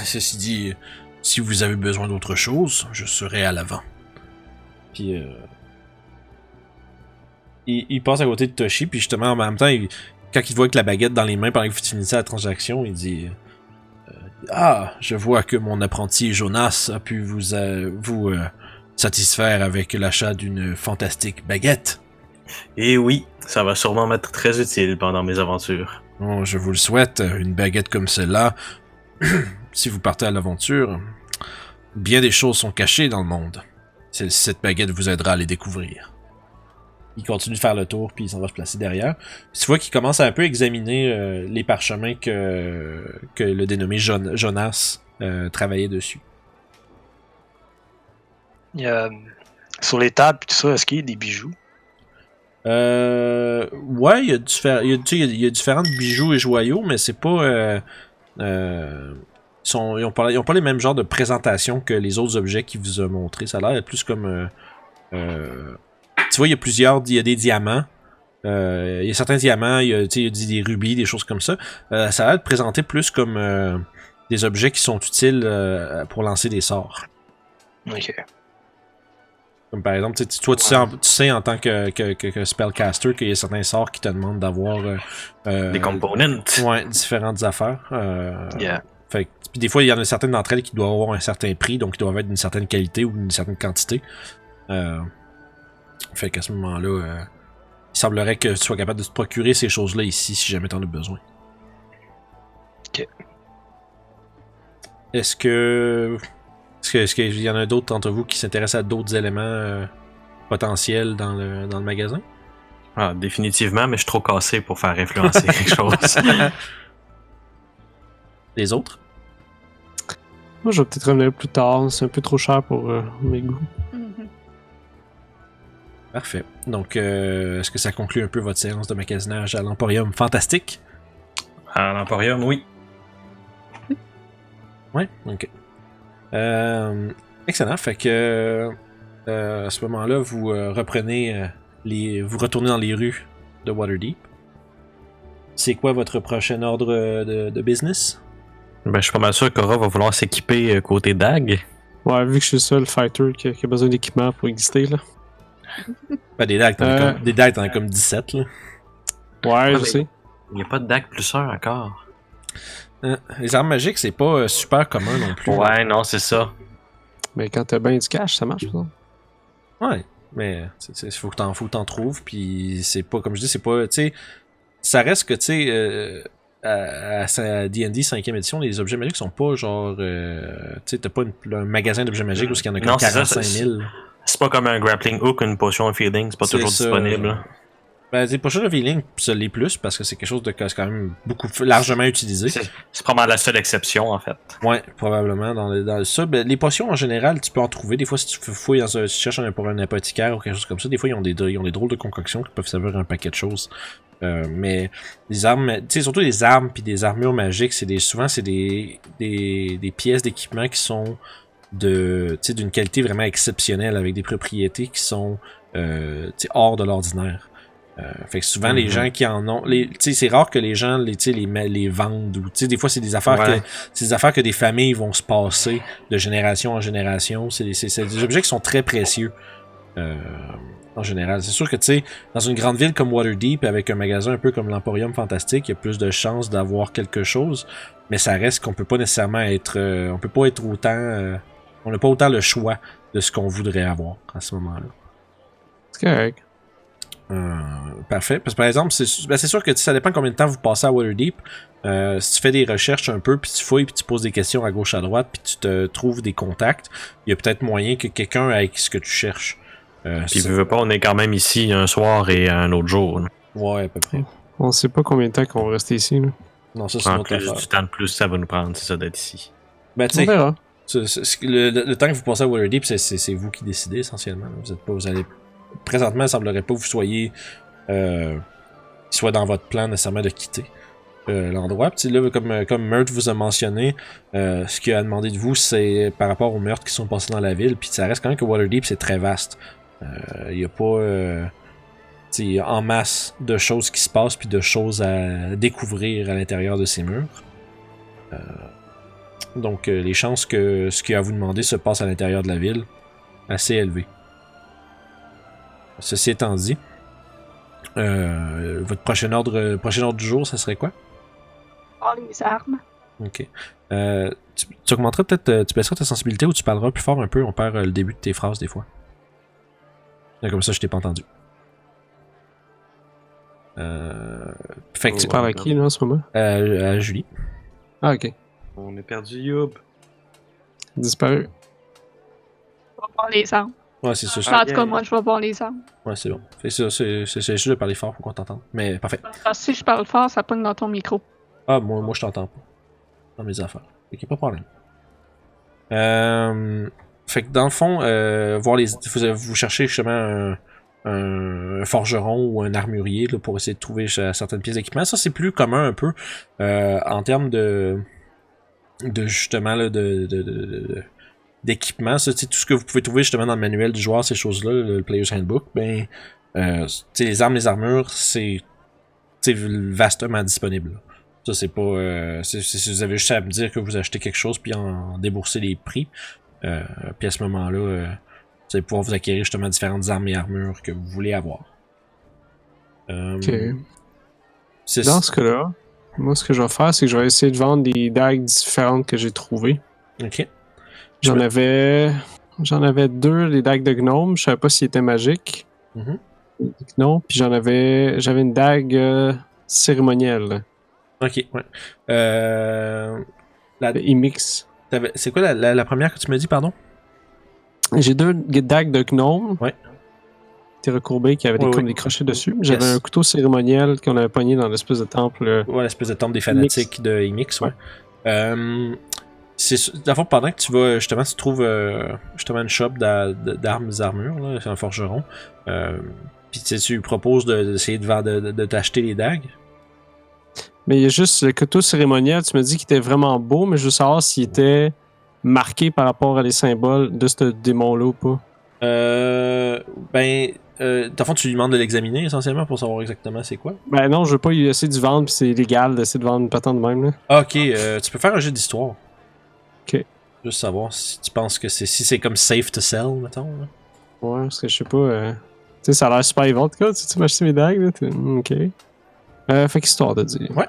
Ceci dit, si vous avez besoin d'autre chose, je serai à l'avant. Puis il passe à côté de Toshi, puis justement en même temps, quand il voit que la baguette dans les mains pendant que vous finissez la transaction, il dit Ah, je vois que mon apprenti Jonas a pu vous satisfaire avec l'achat d'une fantastique baguette. Et oui, ça va sûrement m'être très utile pendant mes aventures. Oh, je vous le souhaite, une baguette comme celle-là. Si vous partez à l'aventure, bien des choses sont cachées dans le monde. Cette baguette vous aidera à les découvrir. Il continue de faire le tour, puis il s'en va se placer derrière. Tu vois qu'il commence à un peu examiner les parchemins que le dénommé Jonas travaillait dessus. Il y a, sur les tables et tout ça, est-ce qu'il y a des bijoux? Ouais, il y a différents bijoux et joyaux, mais c'est pas... ils ont pas les mêmes genres de présentation que les autres objets qu'il vous a montrés. Ça a l'air plus comme... tu vois, il y a des diamants. Il y a certains diamants, il y a des rubis, des choses comme ça. Ça a l'air de présenter plus comme des objets qui sont utiles pour lancer des sorts. Ok. Comme par exemple, toi, tu sais en tant que spellcaster qu'il y a certains sorts qui te demandent d'avoir... des components. Ouais, différentes affaires. Yeah. Fait que, puis des fois, il y en a certaines d'entre elles qui doivent avoir un certain prix, donc qui doivent être d'une certaine qualité ou d'une certaine quantité. Fait qu'à ce moment-là, il semblerait que tu sois capable de te procurer ces choses-là ici, si jamais t'en as besoin. Ok. Est-ce qu'il y en a d'autres d'entre vous qui s'intéressent à d'autres éléments potentiels dans le magasin? Ah, définitivement, mais je suis trop cassé pour faire influencer quelque chose. Les autres? Moi, je vais peut-être revenir plus tard. C'est un peu trop cher pour mes goûts. Mhm. Parfait. Donc, est-ce que ça conclut un peu votre séance de magasinage à l'Emporium Fantastique? À l'Emporium, oui. Ouais, ok. Excellent. Fait que à ce moment-là, vous reprenez vous retournez dans les rues de Waterdeep. C'est quoi votre prochain ordre de business? Ben, je suis pas mal sûr qu'Aura va vouloir s'équiper côté dague. Ouais, vu que je suis le seul fighter qui a besoin d'équipement pour exister, là. Ben, des dagues, t'en as comme 17, là. Ouais, je mais sais. Il n'y a pas de dague plus un encore. Les armes magiques, c'est pas super commun non plus. Ouais, non, c'est ça. Mais quand t'as bien du cash, ça marche, ça. Ouais, mais il faut que t'en trouves, puis c'est pas, comme je dis, c'est pas, tu sais, ça reste que, tu sais, à D&D 5e édition, les objets magiques sont pas genre, tu sais, t'as pas un magasin d'objets magiques où il y en a comme 45 000. C'est pas comme un grappling hook, une potion of healing, c'est pas toujours disponible. Ben, des potions de healing, ça l'est plus parce que c'est quelque chose de quand même largement utilisé. C'est probablement la seule exception en fait. Ouais, probablement dans ça. Ben, les potions en général, tu peux en trouver. Des fois, si tu fouilles si tu cherches pour un apothicaire ou quelque chose comme ça, des fois ils ont des drôles de concoctions qui peuvent servir à un paquet de choses. Mais les armes, tu sais, surtout les armes puis des armures magiques, souvent c'est des pièces d'équipement qui sont d'une qualité vraiment exceptionnelle avec des propriétés qui sont hors de l'ordinaire. Fait que souvent les gens qui en ont, c'est rare que les gens les vendent ou des fois c'est des affaires que des familles vont se passer de génération en génération. C'est des objets qui sont très précieux en général. C'est sûr que dans une grande ville comme Waterdeep avec un magasin un peu comme l'Emporium Fantastique, il y a plus de chances d'avoir quelque chose, mais ça reste qu'on peut pas nécessairement être, on peut pas être autant, on n'a pas autant le choix de ce qu'on voudrait avoir à ce moment-là. C'est correct. Parfait. Parce que par exemple, c'est sûr que ça dépend combien de temps vous passez à Waterdeep. Si tu fais des recherches un peu, puis tu fouilles, puis tu poses des questions à gauche à droite, puis tu te trouves des contacts, il y a peut-être moyen que quelqu'un ait ce que tu cherches. Puis veux pas, on est quand même ici un soir et un autre jour. Là. Ouais, à peu près. On sait pas combien de temps qu'on va rester ici. Là. Non, ça c'est en notre plus affaire. du temps de plus, ça va nous prendre, c'est ça d'être ici. Ben, tu On sais, verra. le temps que vous passez à Waterdeep, c'est vous qui décidez essentiellement. Vous allez présentement, il semblerait pas que vous soyez soit dans votre plan nécessairement de quitter l'endroit. Puis là, comme Meurthe vous a mentionné, ce qu'il a demandé de vous, c'est par rapport aux meurtres qui sont passés dans la ville. Puis ça reste quand même que Waterdeep, c'est très vaste. Il y a pas en masse de choses qui se passent puis de choses à découvrir à l'intérieur de ces murs. Donc les chances que ce qu'il a à vous demander se passe à l'intérieur de la ville, assez élevées. Ceci étant dit, votre prochain ordre du jour, ça serait quoi? Oh, les armes. Ok. Tu augmenteras peut-être, tu baisseras ta sensibilité ou tu parleras plus fort un peu, on perd le début de tes phrases des fois. Comme ça, je t'ai pas entendu. Fait que Tu parles à qui là en ce moment? à Julie. Ah, ok. On est perdu, Youb. Disparu. Je vais voir les armes. Ouais, c'est ça. En tout cas, moi, je vais voir les armes. Ouais, c'est bon. Fait que c'est juste de parler fort pour qu'on t'entende. Mais parfait. Parce que si je parle fort, ça pogne dans ton micro. Ah, moi je t'entends pas. Dans mes affaires. Fait qu'il n'y a pas de problème. Fait que dans le fond, vous cherchez justement un forgeron ou un armurier là, pour essayer de trouver certaines pièces d'équipement. Ça, c'est plus commun un peu en termes de justement là, d'équipement. Ça, tout ce que vous pouvez trouver justement dans le manuel du joueur, ces choses-là, le Player's Handbook, ben, les armes, les armures, c'est vastement disponible. Là. Ça, c'est pas. Vous avez juste à me dire que vous achetez quelque chose puis en débourser les prix. Puis à ce moment-là, vous allez pouvoir vous acquérir justement différentes armes et armures que vous voulez avoir. Ok. Dans ce cas-là, moi, ce que je vais faire, c'est que je vais essayer de vendre des dagues différentes que j'ai trouvées. Ok. J'en avais 2, les dagues de gnome. Je savais pas s'ils étaient magiques. Non. Puis j'avais une dague cérémonielle. Ok, ouais. Imix. C'est quoi la première que tu me dis, pardon? J'ai 2 dagues de gnome. Ouais. Qui étaient recourbées, qui avaient des crochets dessus. J'avais un couteau cérémoniel qu'on avait pogné dans l'espèce de temple. Ouais, l'espèce de temple des fanatiques de Imix, ouais. D'abord, pendant que tu vas, justement, tu trouves justement une shop d'armes et armures, là, c'est un forgeron. Puis tu lui proposes d'essayer de t'acheter les dagues. Mais il y a juste le couteau cérémoniel, tu me dis qu'il était vraiment beau, mais je veux savoir s'il était marqué par rapport à les symboles de ce démon-là ou pas. Dans le fond, tu lui demandes de l'examiner essentiellement pour savoir exactement c'est quoi. Ben non, je veux pas lui essayer de vendre, puis c'est illégal d'essayer de vendre une patente de même. Là. Ok, tu peux faire un jeu d'histoire. Ok. Juste savoir si tu penses que si c'est comme safe to sell, mettons. Là. Ouais, parce que je sais pas. Tu sais, ça a l'air super éventé, en tout cas. Tu m'as acheté mes dagues, là. Ok. Fait qu'histoire de dire. Ouais.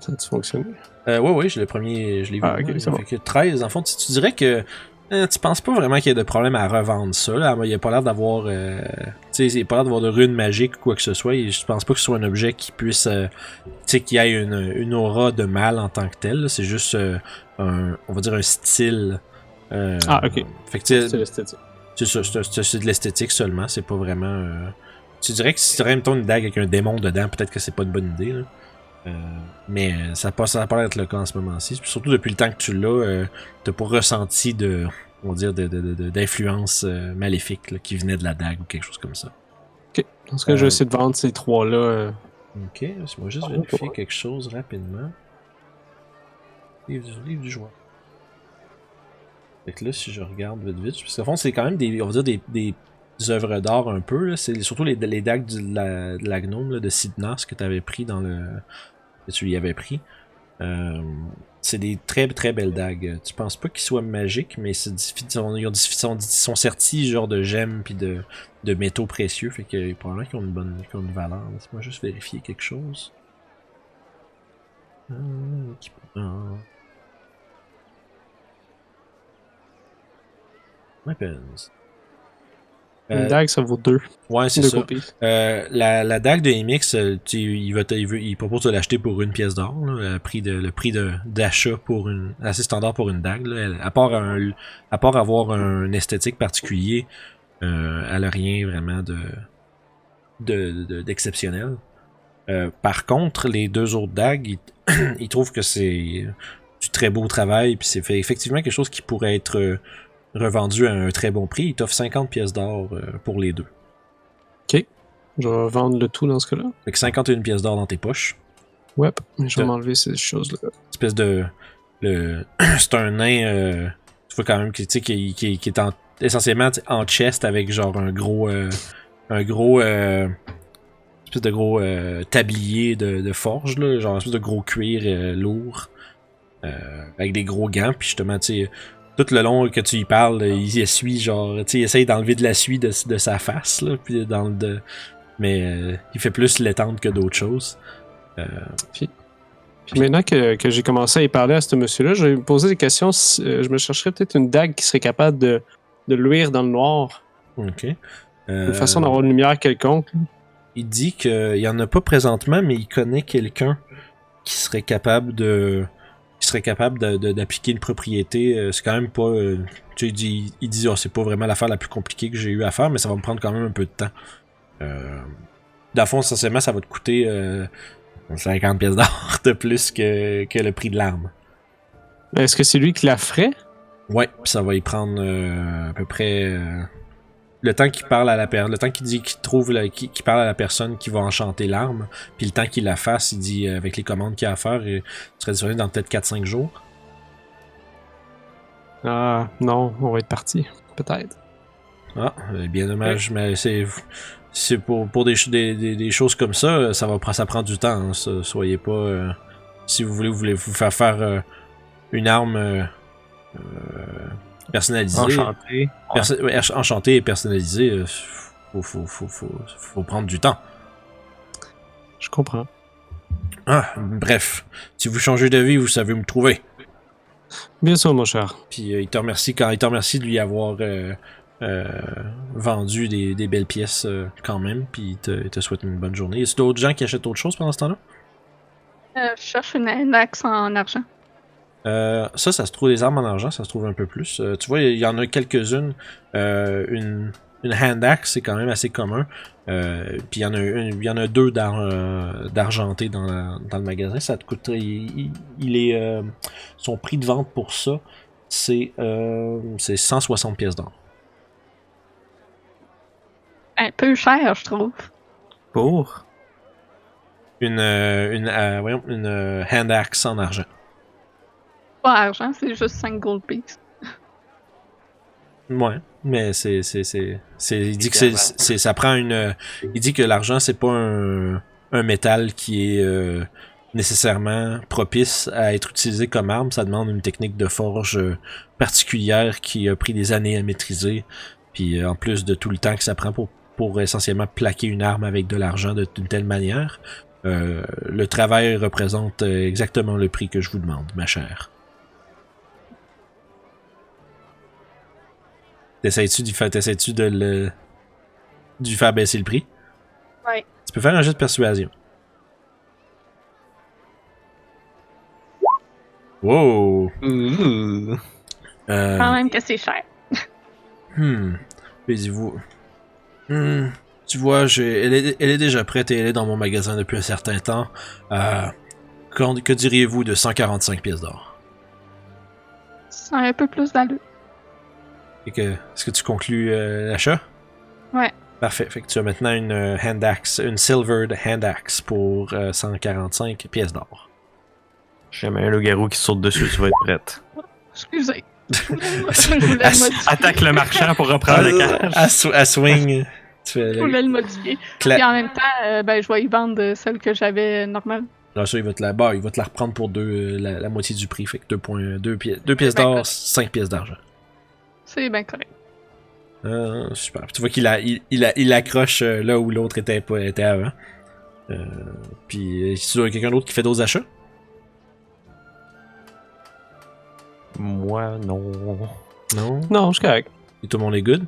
Ça a-tu fonctionné? Ouais, je l'ai vu. Ah, ok, c'est bon. Fait que 13, en fond, tu dirais que Tu penses pas vraiment qu'il y ait de problème à revendre ça, là? Il n'y a pas l'air d'avoir... tu sais, il n'y a pas l'air d'avoir de runes magiques ou quoi que ce soit. Et je pense pas que ce soit un objet qui puisse... tu sais, qu'il y ait une aura de mal en tant que tel. Là. C'est juste on va dire un style. Ok. Fait que, C'est l'esthétique. c'est ça, c'est de l'esthétique seulement. C'est pas vraiment... tu dirais que si tu aurais une dague avec un démon dedans, peut-être que c'est pas une bonne idée, là. Mais ça a pas l'air d'être le cas en ce moment-ci. Puis surtout depuis le temps que tu l'as, t'as pas ressenti on va dire d'influence maléfique là, qui venait de la dague ou quelque chose comme ça. Ok. Dans ce cas, je vais essayer de vendre ces trois-là. Ok, laisse-moi juste vérifier quelque chose rapidement. Livre du joueur. Fait que là, si je regarde vite, parce qu'au fond, c'est quand même on va dire des œuvres d'art un peu. Là. C'est surtout les dagues de la gnome là, de Sidnas que tu avais pris que tu y avais pris. C'est des très très belles dagues. Tu penses pas qu'ils soient magiques, mais c'est ils sont sertis genre de gemmes puis de métaux précieux, fait que probablement qu'ils ont une valeur. Laisse-moi juste vérifier quelque chose. Weapons. Une dague, ça vaut 2. Ouais, c'est ça. Copies. La dague de MX, il propose de l'acheter pour 1 pièce d'or. Le prix d'achat pour assez standard pour une dague. Là. À part avoir un esthétique particulier, elle a rien vraiment d'exceptionnel. Par contre, les 2 autres dagues, ils trouvent que c'est du très beau travail, puis c'est fait effectivement quelque chose qui pourrait être revendu à un très bon prix. Il t'offre 50 pièces d'or pour les 2. Ok. Je vais vendre le tout dans ce cas-là. Fait que 51 pièces d'or dans tes poches. Ouais. Je vais m'enlever ces choses-là. Espèce de... c'est un nain... tu vois quand même qui est essentiellement en chest avec genre un gros... espèce de gros tablier de forge, là, genre une espèce de gros cuir lourd. Avec des gros gants, puis justement, tu sais... Tout le long que tu y parles, il essuie, genre, tu sais, il essaye d'enlever de la suie de sa face, là, puis mais il fait plus l'étendre que d'autres choses. Puis maintenant que j'ai commencé à y parler à ce monsieur-là, je vais me poser des questions. Je me chercherais peut-être une dague qui serait capable de luire dans le noir. Ok. Une façon d'avoir une lumière quelconque. Il dit qu'il y en a pas présentement, mais il connaît quelqu'un qui serait capable d'appliquer une propriété. C'est quand même pas... tu sais, il dit c'est pas vraiment l'affaire la plus compliquée que j'ai eu à faire, mais ça va me prendre quand même un peu de temps. Dans le fond, essentiellement, ça va te coûter 50 pièces d'or de plus que le prix de l'arme. Est-ce que c'est lui qui la ferait? Ouais, pis ça va y prendre à peu près... le temps qu'il parle à le temps qu'il dit qu'il parle à la personne qui va enchanter l'arme, puis le temps qu'il la fasse, il dit avec les commandes qu'il a à faire, il serait disponible dans peut-être 4-5 jours. Ah, non, on va être parti. Peut-être. Ah, bien dommage, mais c'est pour des choses comme ça, ça prend du temps. Hein, soyez pas... si vous voulez vous faire une arme... personnalisé. Enchanté et personnalisé, faut prendre du temps. Je comprends. Ah, bref. Si vous changez d'avis, vous savez où me trouver. Bien sûr, mon cher. Puis il te remercie de lui avoir vendu des belles pièces quand même, puis il te souhaite une bonne journée. Est-ce d'autres gens qui achètent autre chose pendant ce temps-là? Je cherche une axe en argent. Ça se trouve, les armes en argent, ça se trouve un peu plus. Tu vois, il y en a quelques-unes. Une hand axe, c'est quand même assez commun. Puis il y en a 2 d'argenté dans le magasin. Ça te coûterait... son prix de vente pour ça, c'est 160 pièces d'or. Un peu cher, je trouve. Pour? Une hand axe en argent. Pas argent, c'est juste 5 gold pieces. Ouais, mais il dit que ça prend il dit que l'argent c'est pas un métal qui est nécessairement propice à être utilisé comme arme. Ça demande une technique de forge particulière qui a pris des années à maîtriser. Puis en plus de tout le temps que ça prend pour essentiellement plaquer une arme avec de l'argent d'une telle manière, le travail représente exactement le prix que je vous demande, ma chère. T'essayes-tu de lui faire baisser le prix? Ouais. Tu peux faire un jeu de persuasion. Wow! Quand même que c'est cher. Puis dis-vous. Tu vois, elle est déjà prête et elle est dans mon magasin depuis un certain temps. Que diriez-vous de 145 pièces d'or? Ça a un peu plus d'allure. Est-ce que tu conclus l'achat? Ouais. Parfait. Fait que tu as maintenant une hand axe, une silvered hand axe pour 145 pièces d'or. Jamais un loup-garou qui saute dessus, tu vas être prête. Excusez. Je voulais le modifier. Attaque le marchand pour reprendre le cash. À swing. Je voulais le modifier. Et en même temps, je vais y vendre celle que j'avais normale. Là, ça, il va te la reprendre pour la moitié du prix. Fait que 2 pièces d'or, 5 pièces d'argent. C'est bien correct. Super. Tu vois qu'il accroche là où l'autre était avant. Puis, si tu as quelqu'un d'autre qui fait d'autres achats? Moi, non. Non? Non, je suis correct. Et tout le monde est good?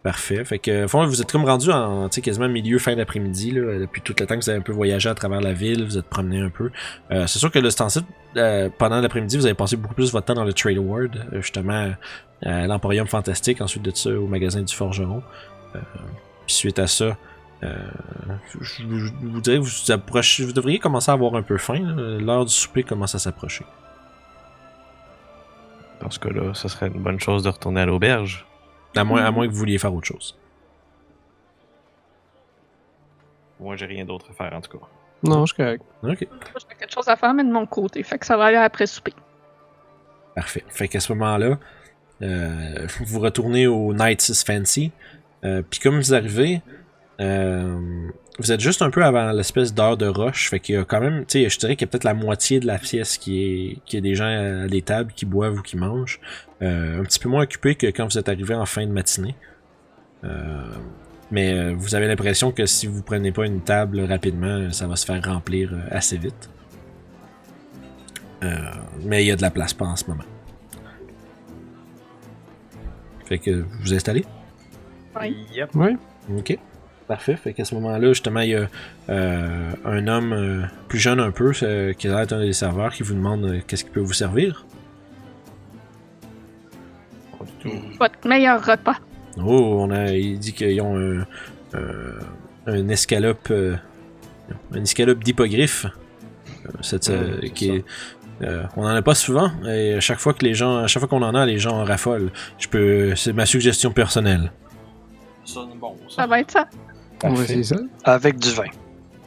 Parfait. Fait que, vous êtes comme rendu en quasiment milieu, fin d'après-midi, là, depuis tout le temps que vous avez un peu voyagé à travers la ville, vous êtes promené un peu. C'est sûr que le stand-ci, pendant l'après-midi, vous avez passé beaucoup plus votre temps dans le Trade Award, justement, à l'Emporium Fantastique, ensuite de ça, au magasin du Forgeron. Puis suite à ça, je vous dirais que vous devriez commencer à avoir un peu faim. L'heure du souper commence à s'approcher. Dans ce cas-là, ce serait une bonne chose de retourner à l'auberge. À moins que vous vouliez faire autre chose. Moi, j'ai rien d'autre à faire, en tout cas. Non, je suis correct. Ok. Moi, j'ai quelque chose à faire, mais de mon côté. Fait que ça va aller après souper. Parfait. Fait qu'à ce moment-là, vous retournez au Knight's Fancy. Puis comme vous arrivez, vous êtes juste un peu avant l'espèce d'heure de rush. Fait qu'il y a quand même, tu sais, je dirais qu'il y a peut-être la moitié de la pièce qui est des gens à des tables qui boivent ou qui mangent. Un petit peu moins occupé que quand vous êtes arrivé en fin de matinée. Mais vous avez l'impression que si vous prenez pas une table rapidement, ça va se faire remplir assez vite. Mais il y a de la place pas en ce moment. Fait que vous vous installez? Oui. Yep. Oui. Ok. Parfait. Fait qu'à ce moment-là, justement, il y a un homme plus jeune un peu, qui a l'air d'être un des serveurs, qui vous demande qu'est-ce qu'il peut vous servir. Votre meilleur repas. Oh, il dit qu'ils ont un escalope, d'hippogriffe. Qui est, on en a pas souvent, et à chaque fois qu'on en a, les gens en raffolent. C'est ma suggestion personnelle. Ça va être ça. On va essayer ça. Avec du vin.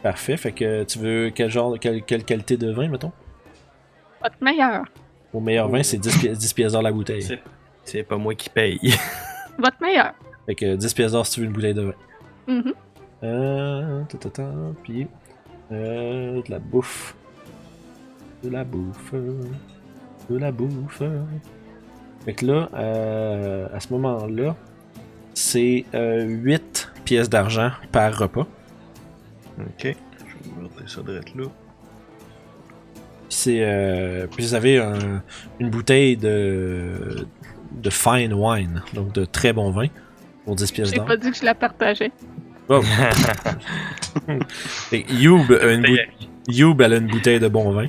Parfait. Fait que tu veux quelle qualité de vin, mettons? Votre meilleur. Au meilleur vin, c'est 10 pièces d'or la bouteille. C'est pas moi qui paye. Votre meilleur. Fait que 10 pièces d'or si tu veux une bouteille de vin. Mhm. Puis de la bouffe. De la bouffe. Fait que là, à ce moment-là, c'est 8 pièces d'argent par repas. Ok. Je vais regarder ça direct là. Puis vous avez une bouteille de fine wine, donc de très bon vin, pour 10 pièces J'ai d'or. pas dit que je la partageais. Oh. Youb elle a une bouteille de bon vin.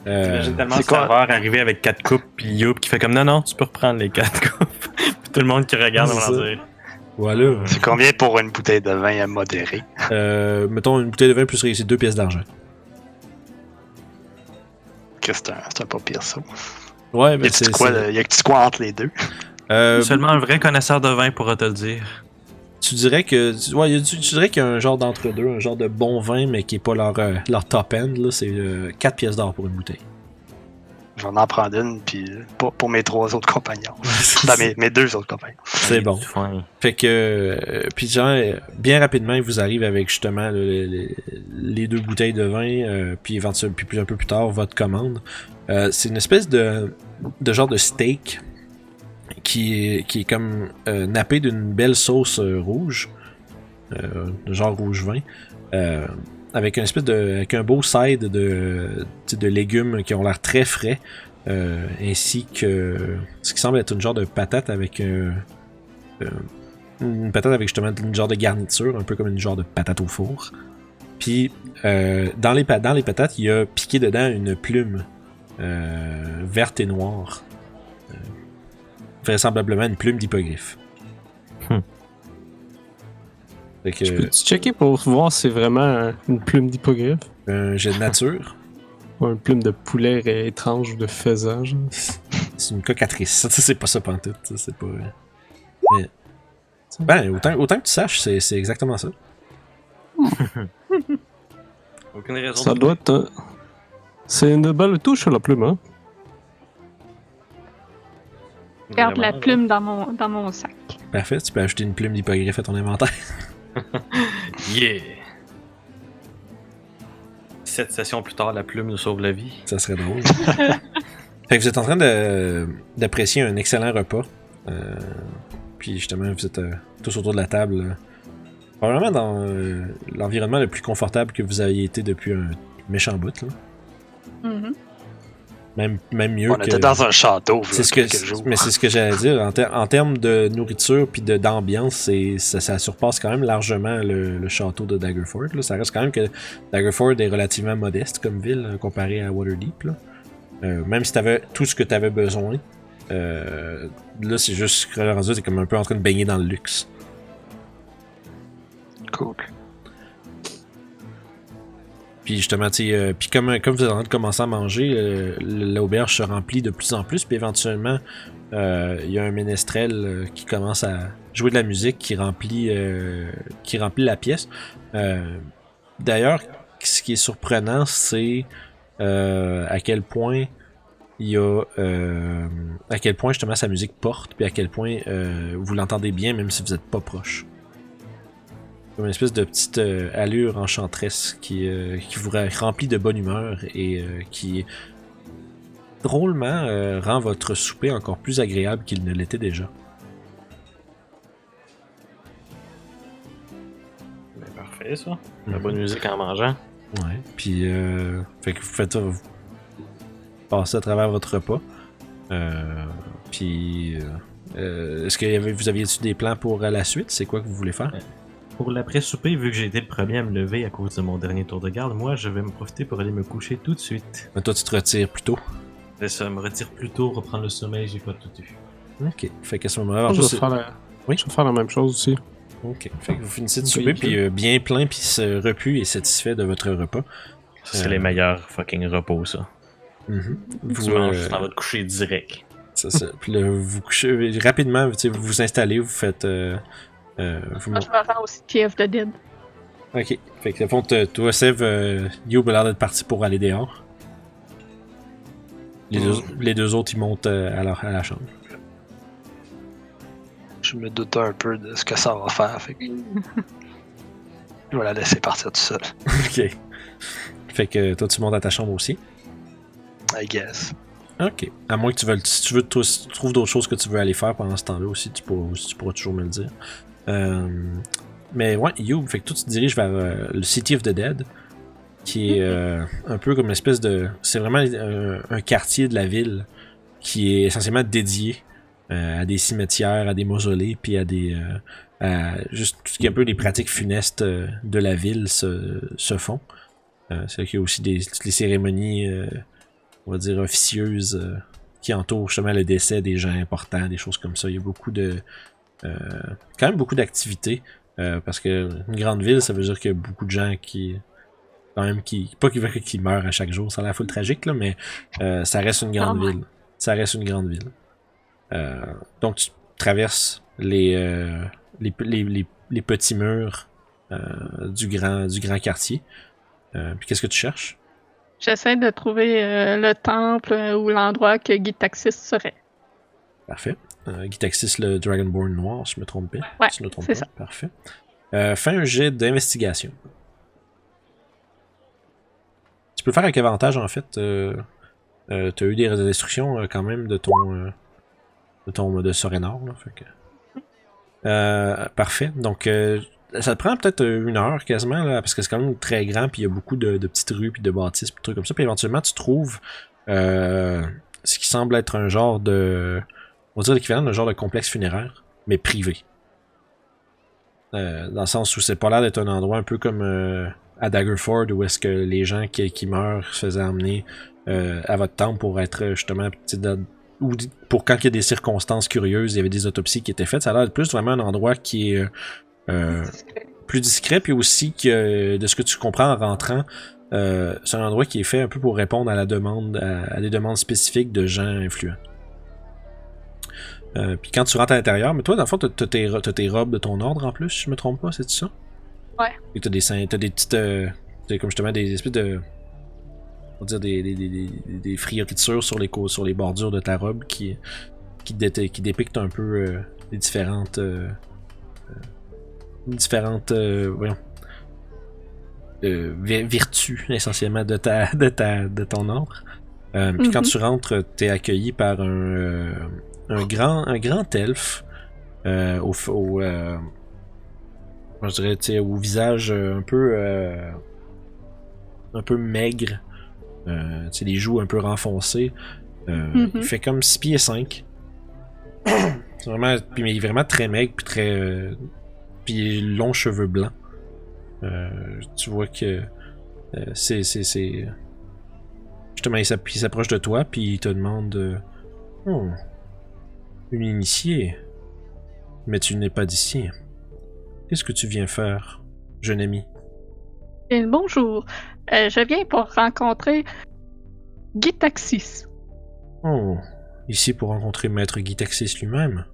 J'imagine tellement c'est ce quoi? serveur arrivé avec 4 coupes, puis Youp qui fait comme non, tu peux reprendre les 4 coupes. Puis tout le monde qui regarde C'est va ça. dire. Voilà. C'est combien pour une bouteille de vin à modérer? Mettons une bouteille de vin plus réussi 2 pièces d'argent. Que c'est un pas pire ça. Ouais, mais Y a-tu quoi entre les deux? Seulement un vrai connaisseur de vin pourra te le dire. Tu dirais que tu dirais qu'il y a un genre d'entre-deux, un genre de bon vin, mais qui est pas leur top-end. Là, c'est 4 pièces d'or pour une bouteille. Je vais en prendre une, puis pour mes 3 autres compagnons. Mes 2 autres compagnons. C'est bon. Fin. Fait que, puis genre, bien rapidement, il vous arrive avec justement les 2 bouteilles de vin, puis éventuellement, puis un peu plus tard, votre commande. C'est une espèce de genre de steak qui est comme nappé d'une belle sauce rouge, de genre rouge vin, avec une espèce avec un beau side de légumes qui ont l'air très frais, ainsi que ce qui semble être une genre de patate avec une patate avec justement une genre de garniture, un peu comme une genre de patate au four. Puis dans les patates, il y a piqué dedans une plume verte et noire. Vraisemblablement une plume d'hippogriffe. Fait que, Je peux-tu checker pour voir si c'est vraiment une plume d'hippogriffe? un jet de nature. Ou une plume de poulet étrange ou de faisan, genre? C'est une cocatrice. Ça, c'est pas ça pantoute. Ça, c'est pas. Mais... Ben, autant que tu saches, c'est exactement ça. Aucune raison Ça de doit être... C'est une belle touche, la plume, hein? Garde la Vraiment, plume dans mon sac. Parfait, tu peux ajouter une plume d'hippogriffe à ton inventaire. Yeah! 7 sessions plus tard, la plume nous sauve la vie. Ça serait drôle. Fait que vous êtes en train d'apprécier un excellent repas. Puis justement, vous êtes tous autour de la table. Probablement dans l'environnement le plus confortable que vous ayez été depuis un méchant bout. Là. Mhm. Même mieux On que... était dans un château, C'est ce que, mais c'est ce que j'allais dire. En termes de nourriture puis d'ambiance, ça surpasse quand même largement le château de Daggerford. Là. Ça reste quand même que Daggerford est relativement modeste comme ville comparé à Waterdeep. Là. Même si t'avais tout ce que t'avais besoin, là c'est juste rendu, t'es comme un peu en train de baigner dans le luxe. Cool. Puis justement, puis comme vous êtes en train de commencer à manger, l'auberge se remplit de plus en plus, puis éventuellement, il y a un ménestrel qui commence à jouer de la musique qui remplit la pièce. D'ailleurs, ce qui est surprenant, c'est à quel point il y a à quel point justement sa musique porte, puis à quel point vous l'entendez bien même si vous n'êtes pas proche. Comme une espèce de petite allure enchanteresse qui vous remplit de bonne humeur et qui drôlement rend votre souper encore plus agréable qu'il ne l'était déjà. Ben, parfait ça. La bonne musique en mangeant. Ouais. Puis fait que vous faites ça, vous passez à travers votre repas. Puis est-ce que vous aviez-tu des plans pour la suite? C'est quoi que vous voulez faire? Pour l'après-souper, vu que j'ai été le premier à me lever à cause de mon dernier tour de garde, moi je vais me profiter pour aller me coucher tout de suite. Mais toi, tu te retires plus tôt. C'est ça, me retire plus tôt, reprendre le sommeil, j'ai pas tout eu. Ok. Fait qu'à ce moment-là, Je en vais plus, faire je vais faire la même chose aussi. ok. Fait que vous finissez de Oui, souper, ok. puis bien plein, puis repu et satisfait de votre repas. C'est les meilleurs fucking repos, ça. Mhm. Tu manges, tu t'en vas te coucher direct. C'est ça. Puis là, vous couchez rapidement, vous vous installez, vous faites. Moi, je me rends au City of the Dead. Ok. Fait que, au fond, toi, Sev, Youb a l'air d'être parti pour aller dehors. Les deux autres, ils montent à la chambre. Je me doute un peu de ce que ça va faire. Fait que... je vais la laisser partir tout seul. Ok. Fait que toi, tu montes à ta chambre aussi. I guess. Ok. À moins que si tu trouves d'autres choses que tu veux aller faire pendant ce temps-là aussi, tu pourras toujours me le dire. Mais ouais, Youb, fait que toi, tu te diriges vers le City of the Dead, qui est un peu comme une espèce de... C'est vraiment un quartier de la ville qui est essentiellement dédié à des cimetières, à des mausolées, puis à des... juste tout ce qui est un peu les pratiques funestes de la ville se font. C'est qu'il y a aussi toutes les cérémonies, on va dire, officieuses qui entourent justement le décès des gens importants, des choses comme ça. Il y a beaucoup de... quand même beaucoup d'activités, parce que une grande ville, ça veut dire qu'il y a beaucoup de gens qui... Quand même, pas qui meurent à chaque jour, ça a l'air full tragique, là, mais ça reste une grande ville. Ça reste une grande ville. Donc tu traverses les petits murs du grand quartier. Puis qu'est-ce que tu cherches? J'essaie de trouver le temple ou l'endroit que Guy Taxis serait. Parfait. Guy Taxis, le Dragonborn noir, si je me trompe pas. Ouais, si je me trompe c'est pas. ça. Parfait. Fais un jet d'investigation. Tu peux le faire avec avantage, en fait. T'as eu des instructions quand même de de Sorenor. Là, fait que... parfait. Donc, ça te prend peut-être 1 heure quasiment, là, parce que c'est quand même très grand, puis il y a beaucoup de petites rues, puis de bâtisses, puis de trucs comme ça. Puis éventuellement, tu trouves ce qui semble être un genre de... On va dire l'équivalent d'un genre de complexe funéraire, mais privé. dans le sens où c'est pas l'air d'être un endroit un peu comme à Daggerford, où est-ce que les gens qui meurent se faisaient emmener à votre temple pour être justement ou pour quand il y a des circonstances curieuses, il y avait des autopsies qui étaient faites. Ça a l'air plus vraiment un endroit qui est plus discret, puis aussi que de ce que tu comprends en rentrant, c'est un endroit qui est fait un peu pour répondre à la demande, à des demandes spécifiques de gens influents. Puis quand tu rentres à l'intérieur, mais toi, dans le fond, t'as tes robes de ton ordre en plus, si je me trompe pas, c'est ça? Ouais. Et t'as des petites. T'as comme justement des espèces de. On va dire des frioritures sur les bordures de ta robe qui dépictent un peu les différentes. Voyons. Vertus essentiellement de ton ordre. Puis quand tu rentres, t'es accueilli par un grand elfe je dirais, tu sais, au visage un peu maigre, tu sais, les joues un peu renfoncées. Il fait comme 6 pieds 5. C'est vraiment, puis il est vraiment très maigre, puis puis longs cheveux blancs. Tu vois que c'est justement, il s'approche de toi, puis il te demande une initiée, mais tu n'es pas d'ici. Qu'est-ce que tu viens faire, jeune ami? Bonjour. Je viens pour rencontrer Gitaxis. Oh, ici pour rencontrer Maître Gitaxis lui-même?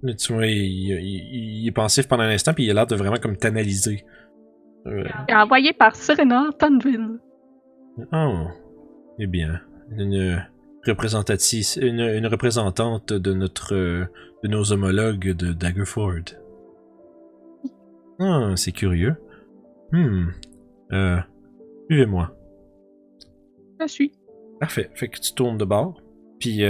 Mais tu vois, il est pensif pendant un instant, puis il a l'air de vraiment comme t'analyser. Il est envoyé par Serena Tanville. Oh, eh bien, une représentante de nos homologues de Daggerford. Ah, c'est curieux. Suivez-moi. Je suis. Parfait. Fait que tu tournes de bord, puis il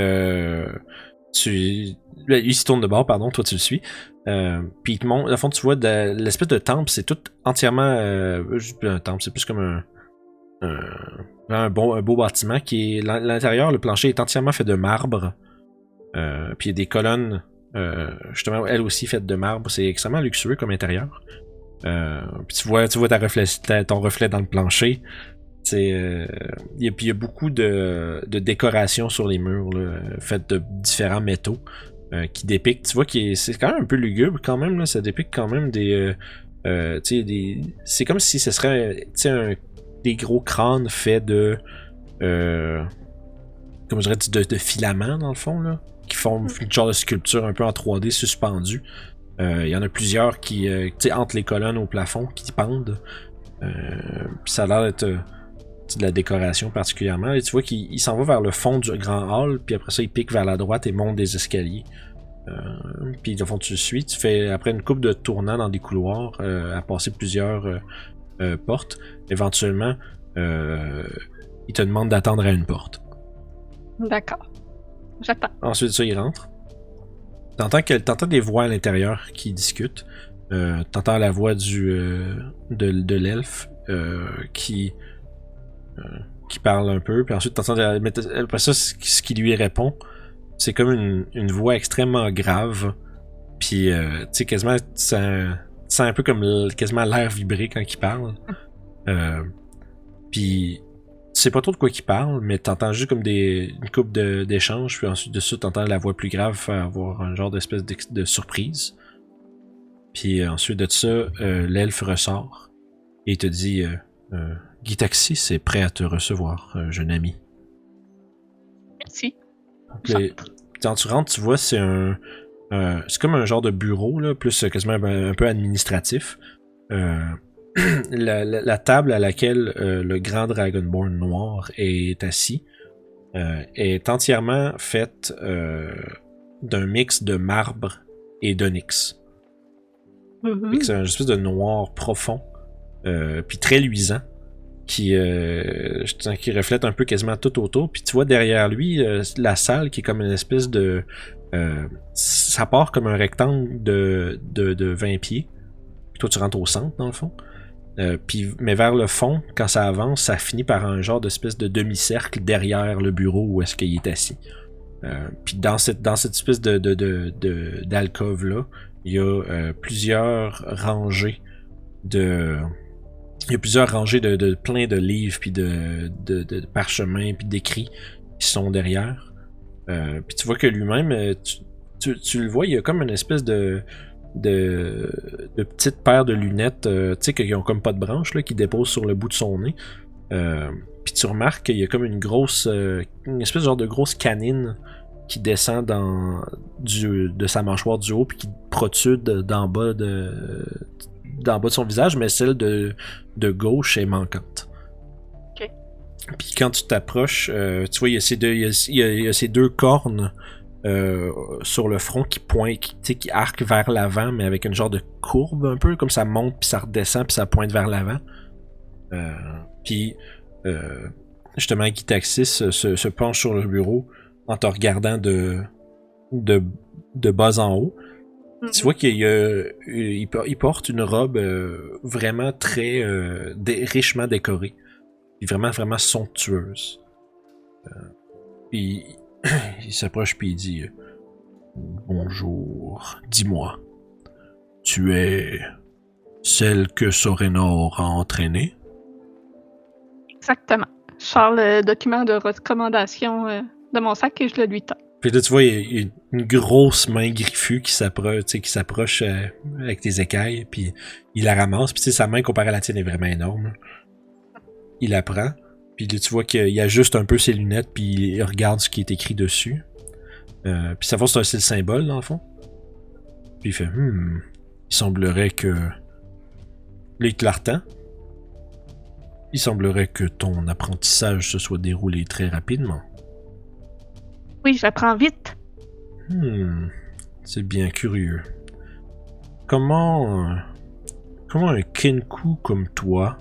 se tourne de bord, pardon, toi tu le suis. Puis il te montre, à fond, tu vois, l'espèce de temple, c'est tout entièrement un temple, c'est plus comme un beau bâtiment qui est l'intérieur, le plancher est entièrement fait de marbre. Puis il y a des colonnes, justement, elles aussi faites de marbre. C'est extrêmement luxueux comme intérieur. Puis tu vois ton reflet dans le plancher. Il y a beaucoup de décorations sur les murs, là, faites de différents métaux qui dépiquent. Tu vois que c'est quand même un peu lugubre quand même. Là, ça dépique quand même c'est comme si ce serait des gros crânes faits de comme je dirais de filaments dans le fond là, qui forment une genre de sculpture un peu en 3D suspendue. Il y en a plusieurs qui entre les colonnes au plafond qui pendent. Puis ça a l'air d'être de la décoration particulièrement. Et tu vois qu'il s'en va vers le fond du grand hall, puis après ça il pique vers la droite et monte des escaliers. Puis au fond tu le suis. Tu fais après une couple de tournants dans des couloirs à passer plusieurs portes. Éventuellement il te demande d'attendre à une porte. D'accord. J'attends. Ensuite ça il rentre. T'entends des voix à l'intérieur qui discutent. T'entends la voix de l'elfe qui parle un peu, puis ensuite t'entends après ça ce qui lui répond, c'est comme une voix extrêmement grave, puis tu sais quasiment tu sens un peu comme quasiment l'air vibrer quand il parle. Puis tu sais pas trop de quoi il parle, mais t'entends juste comme une couple d'échanges, puis ensuite de ça t'entends la voix plus grave faire avoir un genre d'espèce de surprise. Puis ensuite de ça, l'elfe ressort et il te dit Gitaxis est prêt à te recevoir, jeune ami. Merci. Quand tu rentres, tu vois, c'est comme un genre de bureau, là, plus quasiment un peu administratif. La table à laquelle le grand Dragonborn noir est assis est entièrement faite d'un mix de marbre et d'onyx. C'est un espèce de noir profond, puis très luisant, qui reflète un peu quasiment tout autour. Puis tu vois derrière lui la salle qui est comme une espèce de... ça part comme un rectangle de 20 pieds. Puis toi tu rentres au centre dans le fond. Mais vers le fond, quand ça avance, ça finit par un genre d'espèce de demi-cercle derrière le bureau où est-ce qu'il est assis. Puis dans cette espèce d'alcôve-là, il y a plusieurs rangées de... Il y a plusieurs rangées de plein de livres, puis de parchemins, puis d'écrits qui sont derrière. Puis tu vois que lui-même, tu le vois, il y a comme une espèce de petite paire de lunettes, tu sais, qui ont comme pas de branches, là, qui déposent sur le bout de son nez. Puis tu remarques qu'il y a comme une espèce genre de grosse canine qui descend de sa mâchoire du haut, puis qui protrude d'en bas de son visage, mais celle de gauche est manquante. Ok. Puis quand tu t'approches, tu vois, il y a ces deux cornes sur le front qui pointent, qui arquent vers l'avant, mais avec une genre de courbe un peu, comme ça monte, puis ça redescend, puis ça pointe vers l'avant. Puis justement, Gitaxis se penche sur le bureau en te regardant de bas en haut. Tu vois qu'il porte une robe vraiment très richement décorée. Puis vraiment, vraiment somptueuse. Puis il s'approche puis il dit Bonjour, dis-moi, tu es celle que Sorenor a entraînée? Exactement. Je sors le document de recommandation de mon sac et je le lui tends. Puis là, tu vois, il y a une grosse main griffue qui s'approche avec tes écailles, puis il la ramasse. Puis tu sais, sa main comparée à la tienne est vraiment énorme. Il la prend, puis là, tu vois qu'il ajuste un peu ses lunettes, puis il regarde ce qui est écrit dessus. Puis ça va, c'est un style symbole, dans le fond. Puis il fait il semblerait que... Là, il te la retend. Il semblerait que ton apprentissage se soit déroulé très rapidement. Oui, j'apprends vite. C'est bien curieux. Comment un Kenku comme toi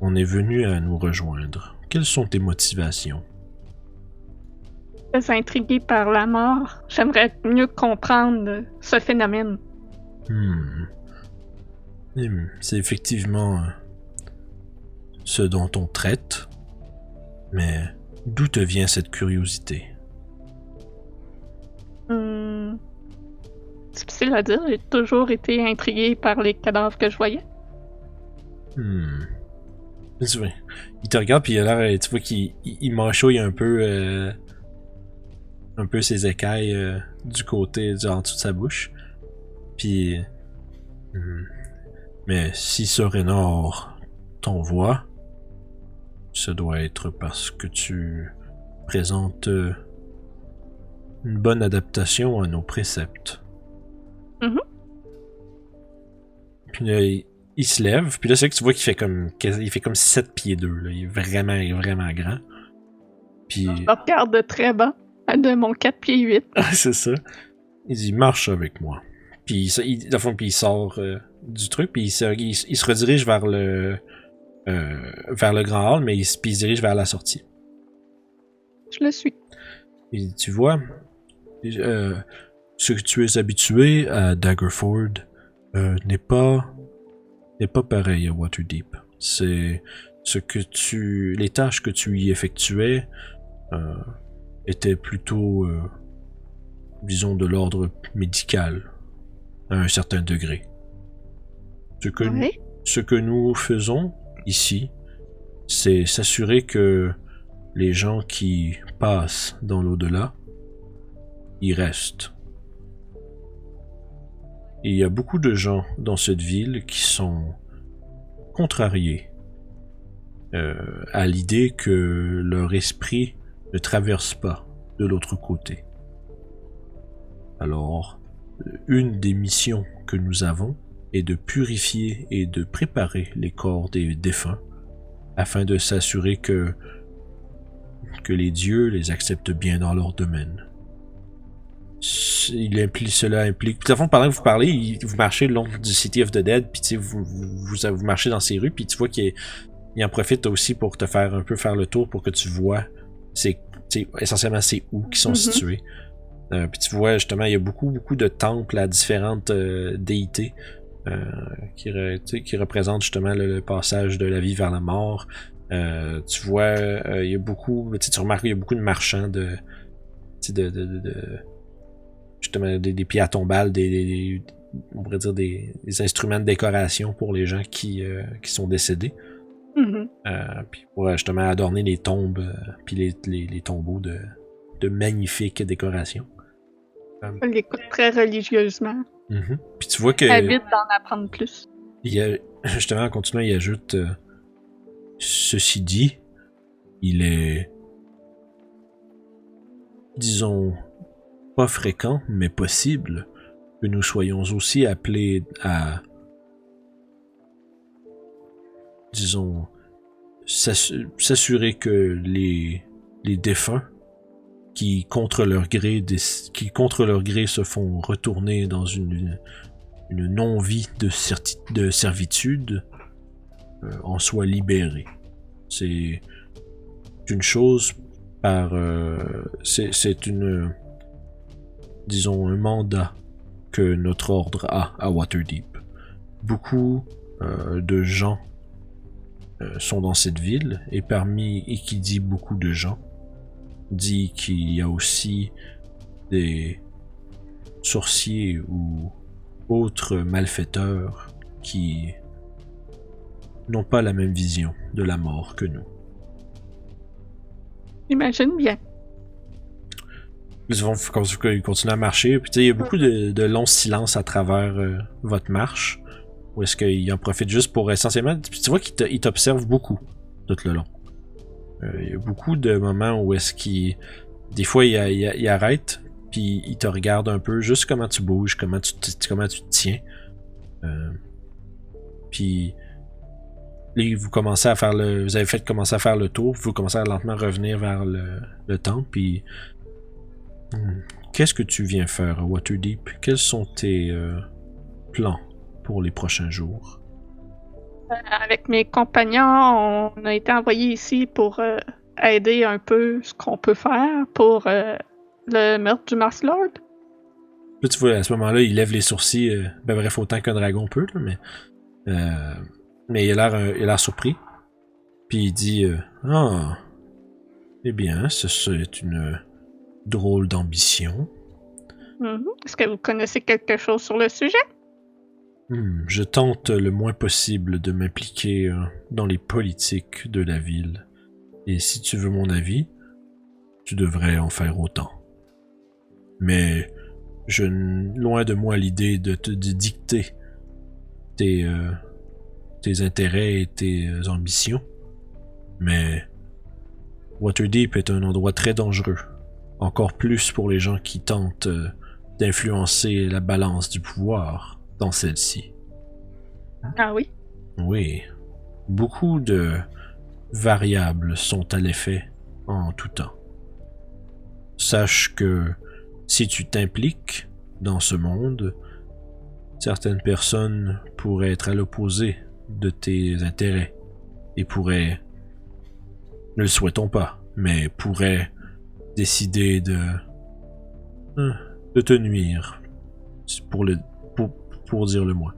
en est venu à nous rejoindre? Quelles sont tes motivations? Très intrigué par la mort. J'aimerais mieux comprendre ce phénomène. C'est effectivement ce dont on traite. Mais d'où te vient cette curiosité? Difficile à dire. J'ai toujours été intrigué par les cadavres que je voyais. Tu vois, il te regarde puis il a l'air, tu vois qu'il mâchouille un peu ses écailles du côté en dessous de sa bouche. Puis mais si Sorenor t'envoie, ça doit être parce que tu présentes une bonne adaptation à nos préceptes. Puis là, il se lève, puis là c'est que tu vois qu'il fait comme 7 pieds 2, là. Il est vraiment grand. Puis Je me regarde de très bas, de mon 4 pieds 8. c'est ça. Il dit marche avec moi. Puis il sort du truc, puis il se redirige vers le grand hall, mais il se dirige vers la sortie. Je le suis. Et tu vois, ce que tu es habitué à Daggerford n'est pas pareil à Waterdeep. C'est les tâches que tu y effectuais étaient plutôt, disons, de l'ordre médical à un certain degré. Ce que nous faisons ici, c'est s'assurer que les gens qui passent dans l'au-delà, y restent. Et il y a beaucoup de gens dans cette ville qui sont contrariés à l'idée que leur esprit ne traverse pas de l'autre côté. Alors, une des missions que nous avons est de purifier et de préparer les corps des défunts afin de s'assurer que les dieux les acceptent bien dans leur domaine. Cela implique... Tout à fond, pendant que vous parlez, vous marchez le long du City of the Dead, puis vous marchez dans ces rues, puis tu vois qu'il en profite aussi pour te faire le tour pour que tu vois essentiellement c'est où qui sont situés. Puis tu vois justement, il y a beaucoup de temples à différentes déités qui représentent justement le passage de la vie vers la mort. Tu vois, il y a beaucoup, tu remarques qu'il y a beaucoup de marchands justement des pierres tombales, on pourrait dire des instruments de décoration pour les gens qui sont décédés. Puis pour justement adorner les tombes puis les tombeaux de magnifiques décorations. On l'écoute très religieusement. Puis tu vois que Habite d'en apprendre plus. Justement, en continuant, il ajoute ceci dit, il est, disons, pas fréquent, mais possible que nous soyons aussi appelés à, disons, s'assurer que les défunts qui contre leur gré se font retourner dans une non-vie de servitude en soient libérés. C'est une chose par c'est une, disons, un mandat que notre ordre a à Waterdeep. Beaucoup de gens sont dans cette ville, et qui dit beaucoup de gens dit qu'il y a aussi des sorciers ou autres malfaiteurs qui n'ont pas la même vision de la mort que nous. J'imagine bien. Ils vont continuer à marcher, puis il y a beaucoup de longs silences à travers votre marche, où est-ce qu'il en profite juste pour essentiellement... Puis tu vois qu'il t'observe beaucoup tout le long. Il y a beaucoup de moments où est-ce qu'il... Des fois, il arrête, puis il te regarde un peu, juste comment tu bouges, comment tu te tiens. Puis... Là, vous avez fait commencer à faire le tour, vous commencez à lentement revenir vers le temple, puis... Qu'est-ce que tu viens faire à Waterdeep? Quels sont tes plans pour les prochains jours? Avec mes compagnons, on a été envoyés ici pour aider un peu ce qu'on peut faire pour le meurtre du Mars Lord. Là, tu vois, à ce moment-là, il lève les sourcils, bref, autant qu'un dragon peut, là, mais il a l'air surpris. Puis il dit eh bien, c'est une drôle d'ambition. Est-ce que vous connaissez quelque chose sur le sujet? Je tente le moins possible de m'impliquer dans les politiques de la ville. Et si tu veux mon avis, tu devrais en faire autant. Mais loin de moi l'idée de dicter tes intérêts et tes ambitions. Mais Waterdeep est un endroit très dangereux. Encore plus pour les gens qui tentent d'influencer la balance du pouvoir dans celle-ci. Ah oui? Oui. Beaucoup de variables sont à l'effet en tout temps. Sache que si tu t'impliques dans ce monde, certaines personnes pourraient être à l'opposé de tes intérêts et pourraient, ne le souhaitons pas, mais pourraient décider de te nuire, pour dire le moins.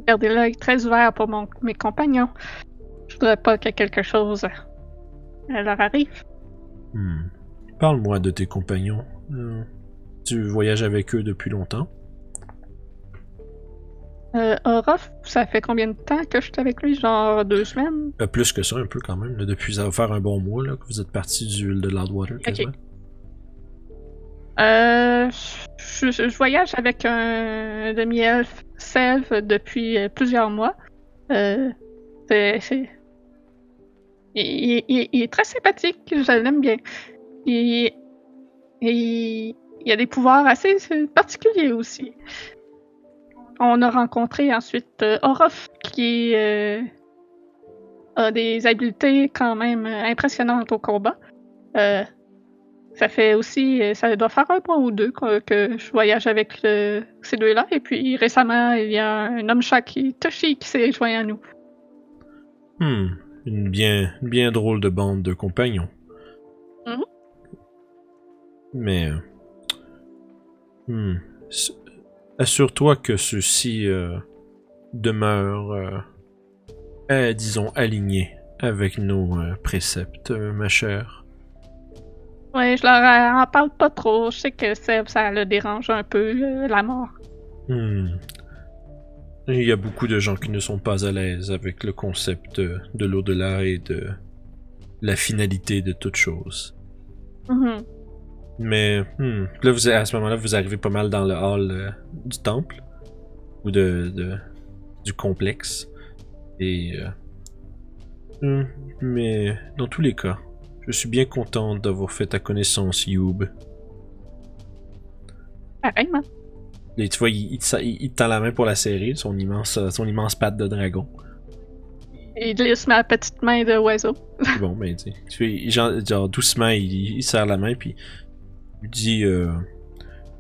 Gardez l'œil très ouvert pour mes compagnons. Je voudrais pas que quelque chose leur arrive. Parle-moi de tes compagnons. Tu voyages avec eux depuis longtemps? Orof, ça fait combien de temps que je suis avec lui? Genre 2 semaines? Plus que ça, un peu quand même. Là, depuis, ça va faire un bon mois là, que vous êtes parti du île de Loudwater, quasiment. Okay. Je voyage avec un demi-elfe self depuis plusieurs mois. Il est très sympathique, je l'aime bien. Il a des pouvoirs assez particuliers aussi. On a rencontré ensuite Orof, qui a des habiletés quand même impressionnantes au combat. Ça fait aussi, ça doit faire 1 mois ou 2 que je voyage avec ces deux-là. Et puis récemment, il y a un homme chat Toshi qui s'est joint à nous. Une bien drôle de bande de compagnons. Mais assure-toi que ceux-ci demeurent, disons, alignés avec nos préceptes, ma chère. Ouais, je leur en parle pas trop. Je sais que ça le dérange un peu, la mort. Il y a beaucoup de gens qui ne sont pas à l'aise avec le concept de l'au-delà et de la finalité de toute chose. Mhm. Mais là, à ce moment-là, vous arrivez pas mal dans le hall du temple ou du complexe. Et mais dans tous les cas, je suis bien content d'avoir fait ta connaissance, Youb. Pareillement. Et tu vois, il te tend la main pour la serrer, son immense patte de dragon. Il glisse ma petite main de oiseau. Bon, ben, tu sais, genre doucement, il serre la main, puis il dit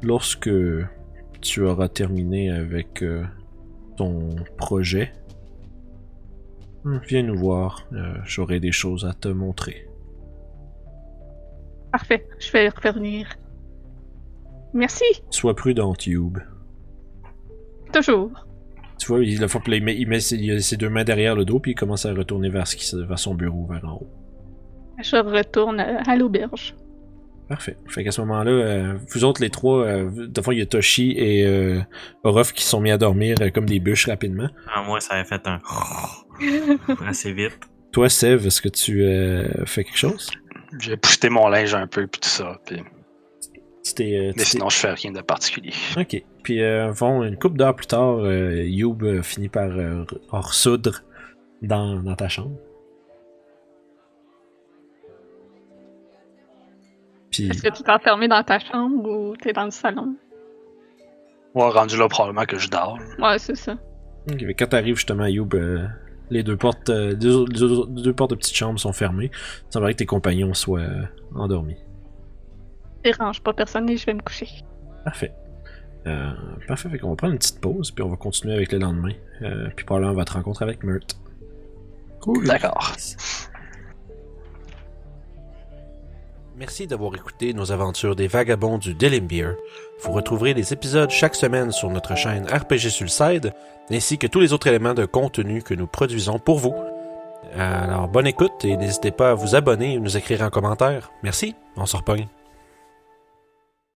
lorsque tu auras terminé avec ton projet, viens nous voir, j'aurai des choses à te montrer. Parfait, je vais revenir. Merci, Sois prudente, Youb. toujours. Tu vois, il a ses deux mains derrière le dos, puis il commence à retourner vers son bureau, vers en haut. Je retourne à l'auberge. Parfait. Fait qu'à ce moment-là, vous autres les trois, de fois il y a Toshi et Orof qui se sont mis à dormir comme des bûches rapidement. Ah, moi, ça avait fait un assez vite. Toi, Sev, est-ce que tu fais quelque chose? J'ai poussé mon linge un peu, puis tout ça. Puis... Mais sinon, je fais rien de particulier. Ok. Puis, une couple d'heures plus tard, Youb finit par ressoudre dans ta chambre. Puis... Est-ce que tu t'es enfermé dans ta chambre ou t'es dans le salon? Ouais, rendu là, probablement que je dors. Ouais, c'est ça. Ok, mais quand t'arrives justement à Youb, les deux portes deux portes de petite chambre sont fermées. Il semblerait que tes compagnons soient endormis. Dérange pas personne et je vais me coucher. Parfait. Parfait, fait qu'on va prendre une petite pause, puis on va continuer avec le lendemain. Puis probablement on va te rencontrer avec Meurt. Cool. D'accord. Merci d'avoir écouté nos aventures des vagabonds du Delimbeer. Vous retrouverez les épisodes chaque semaine sur notre chaîne RPG Sulcide, ainsi que tous les autres éléments de contenu que nous produisons pour vous. Alors bonne écoute et n'hésitez pas à vous abonner et nous écrire en commentaire. Merci, on se repogne.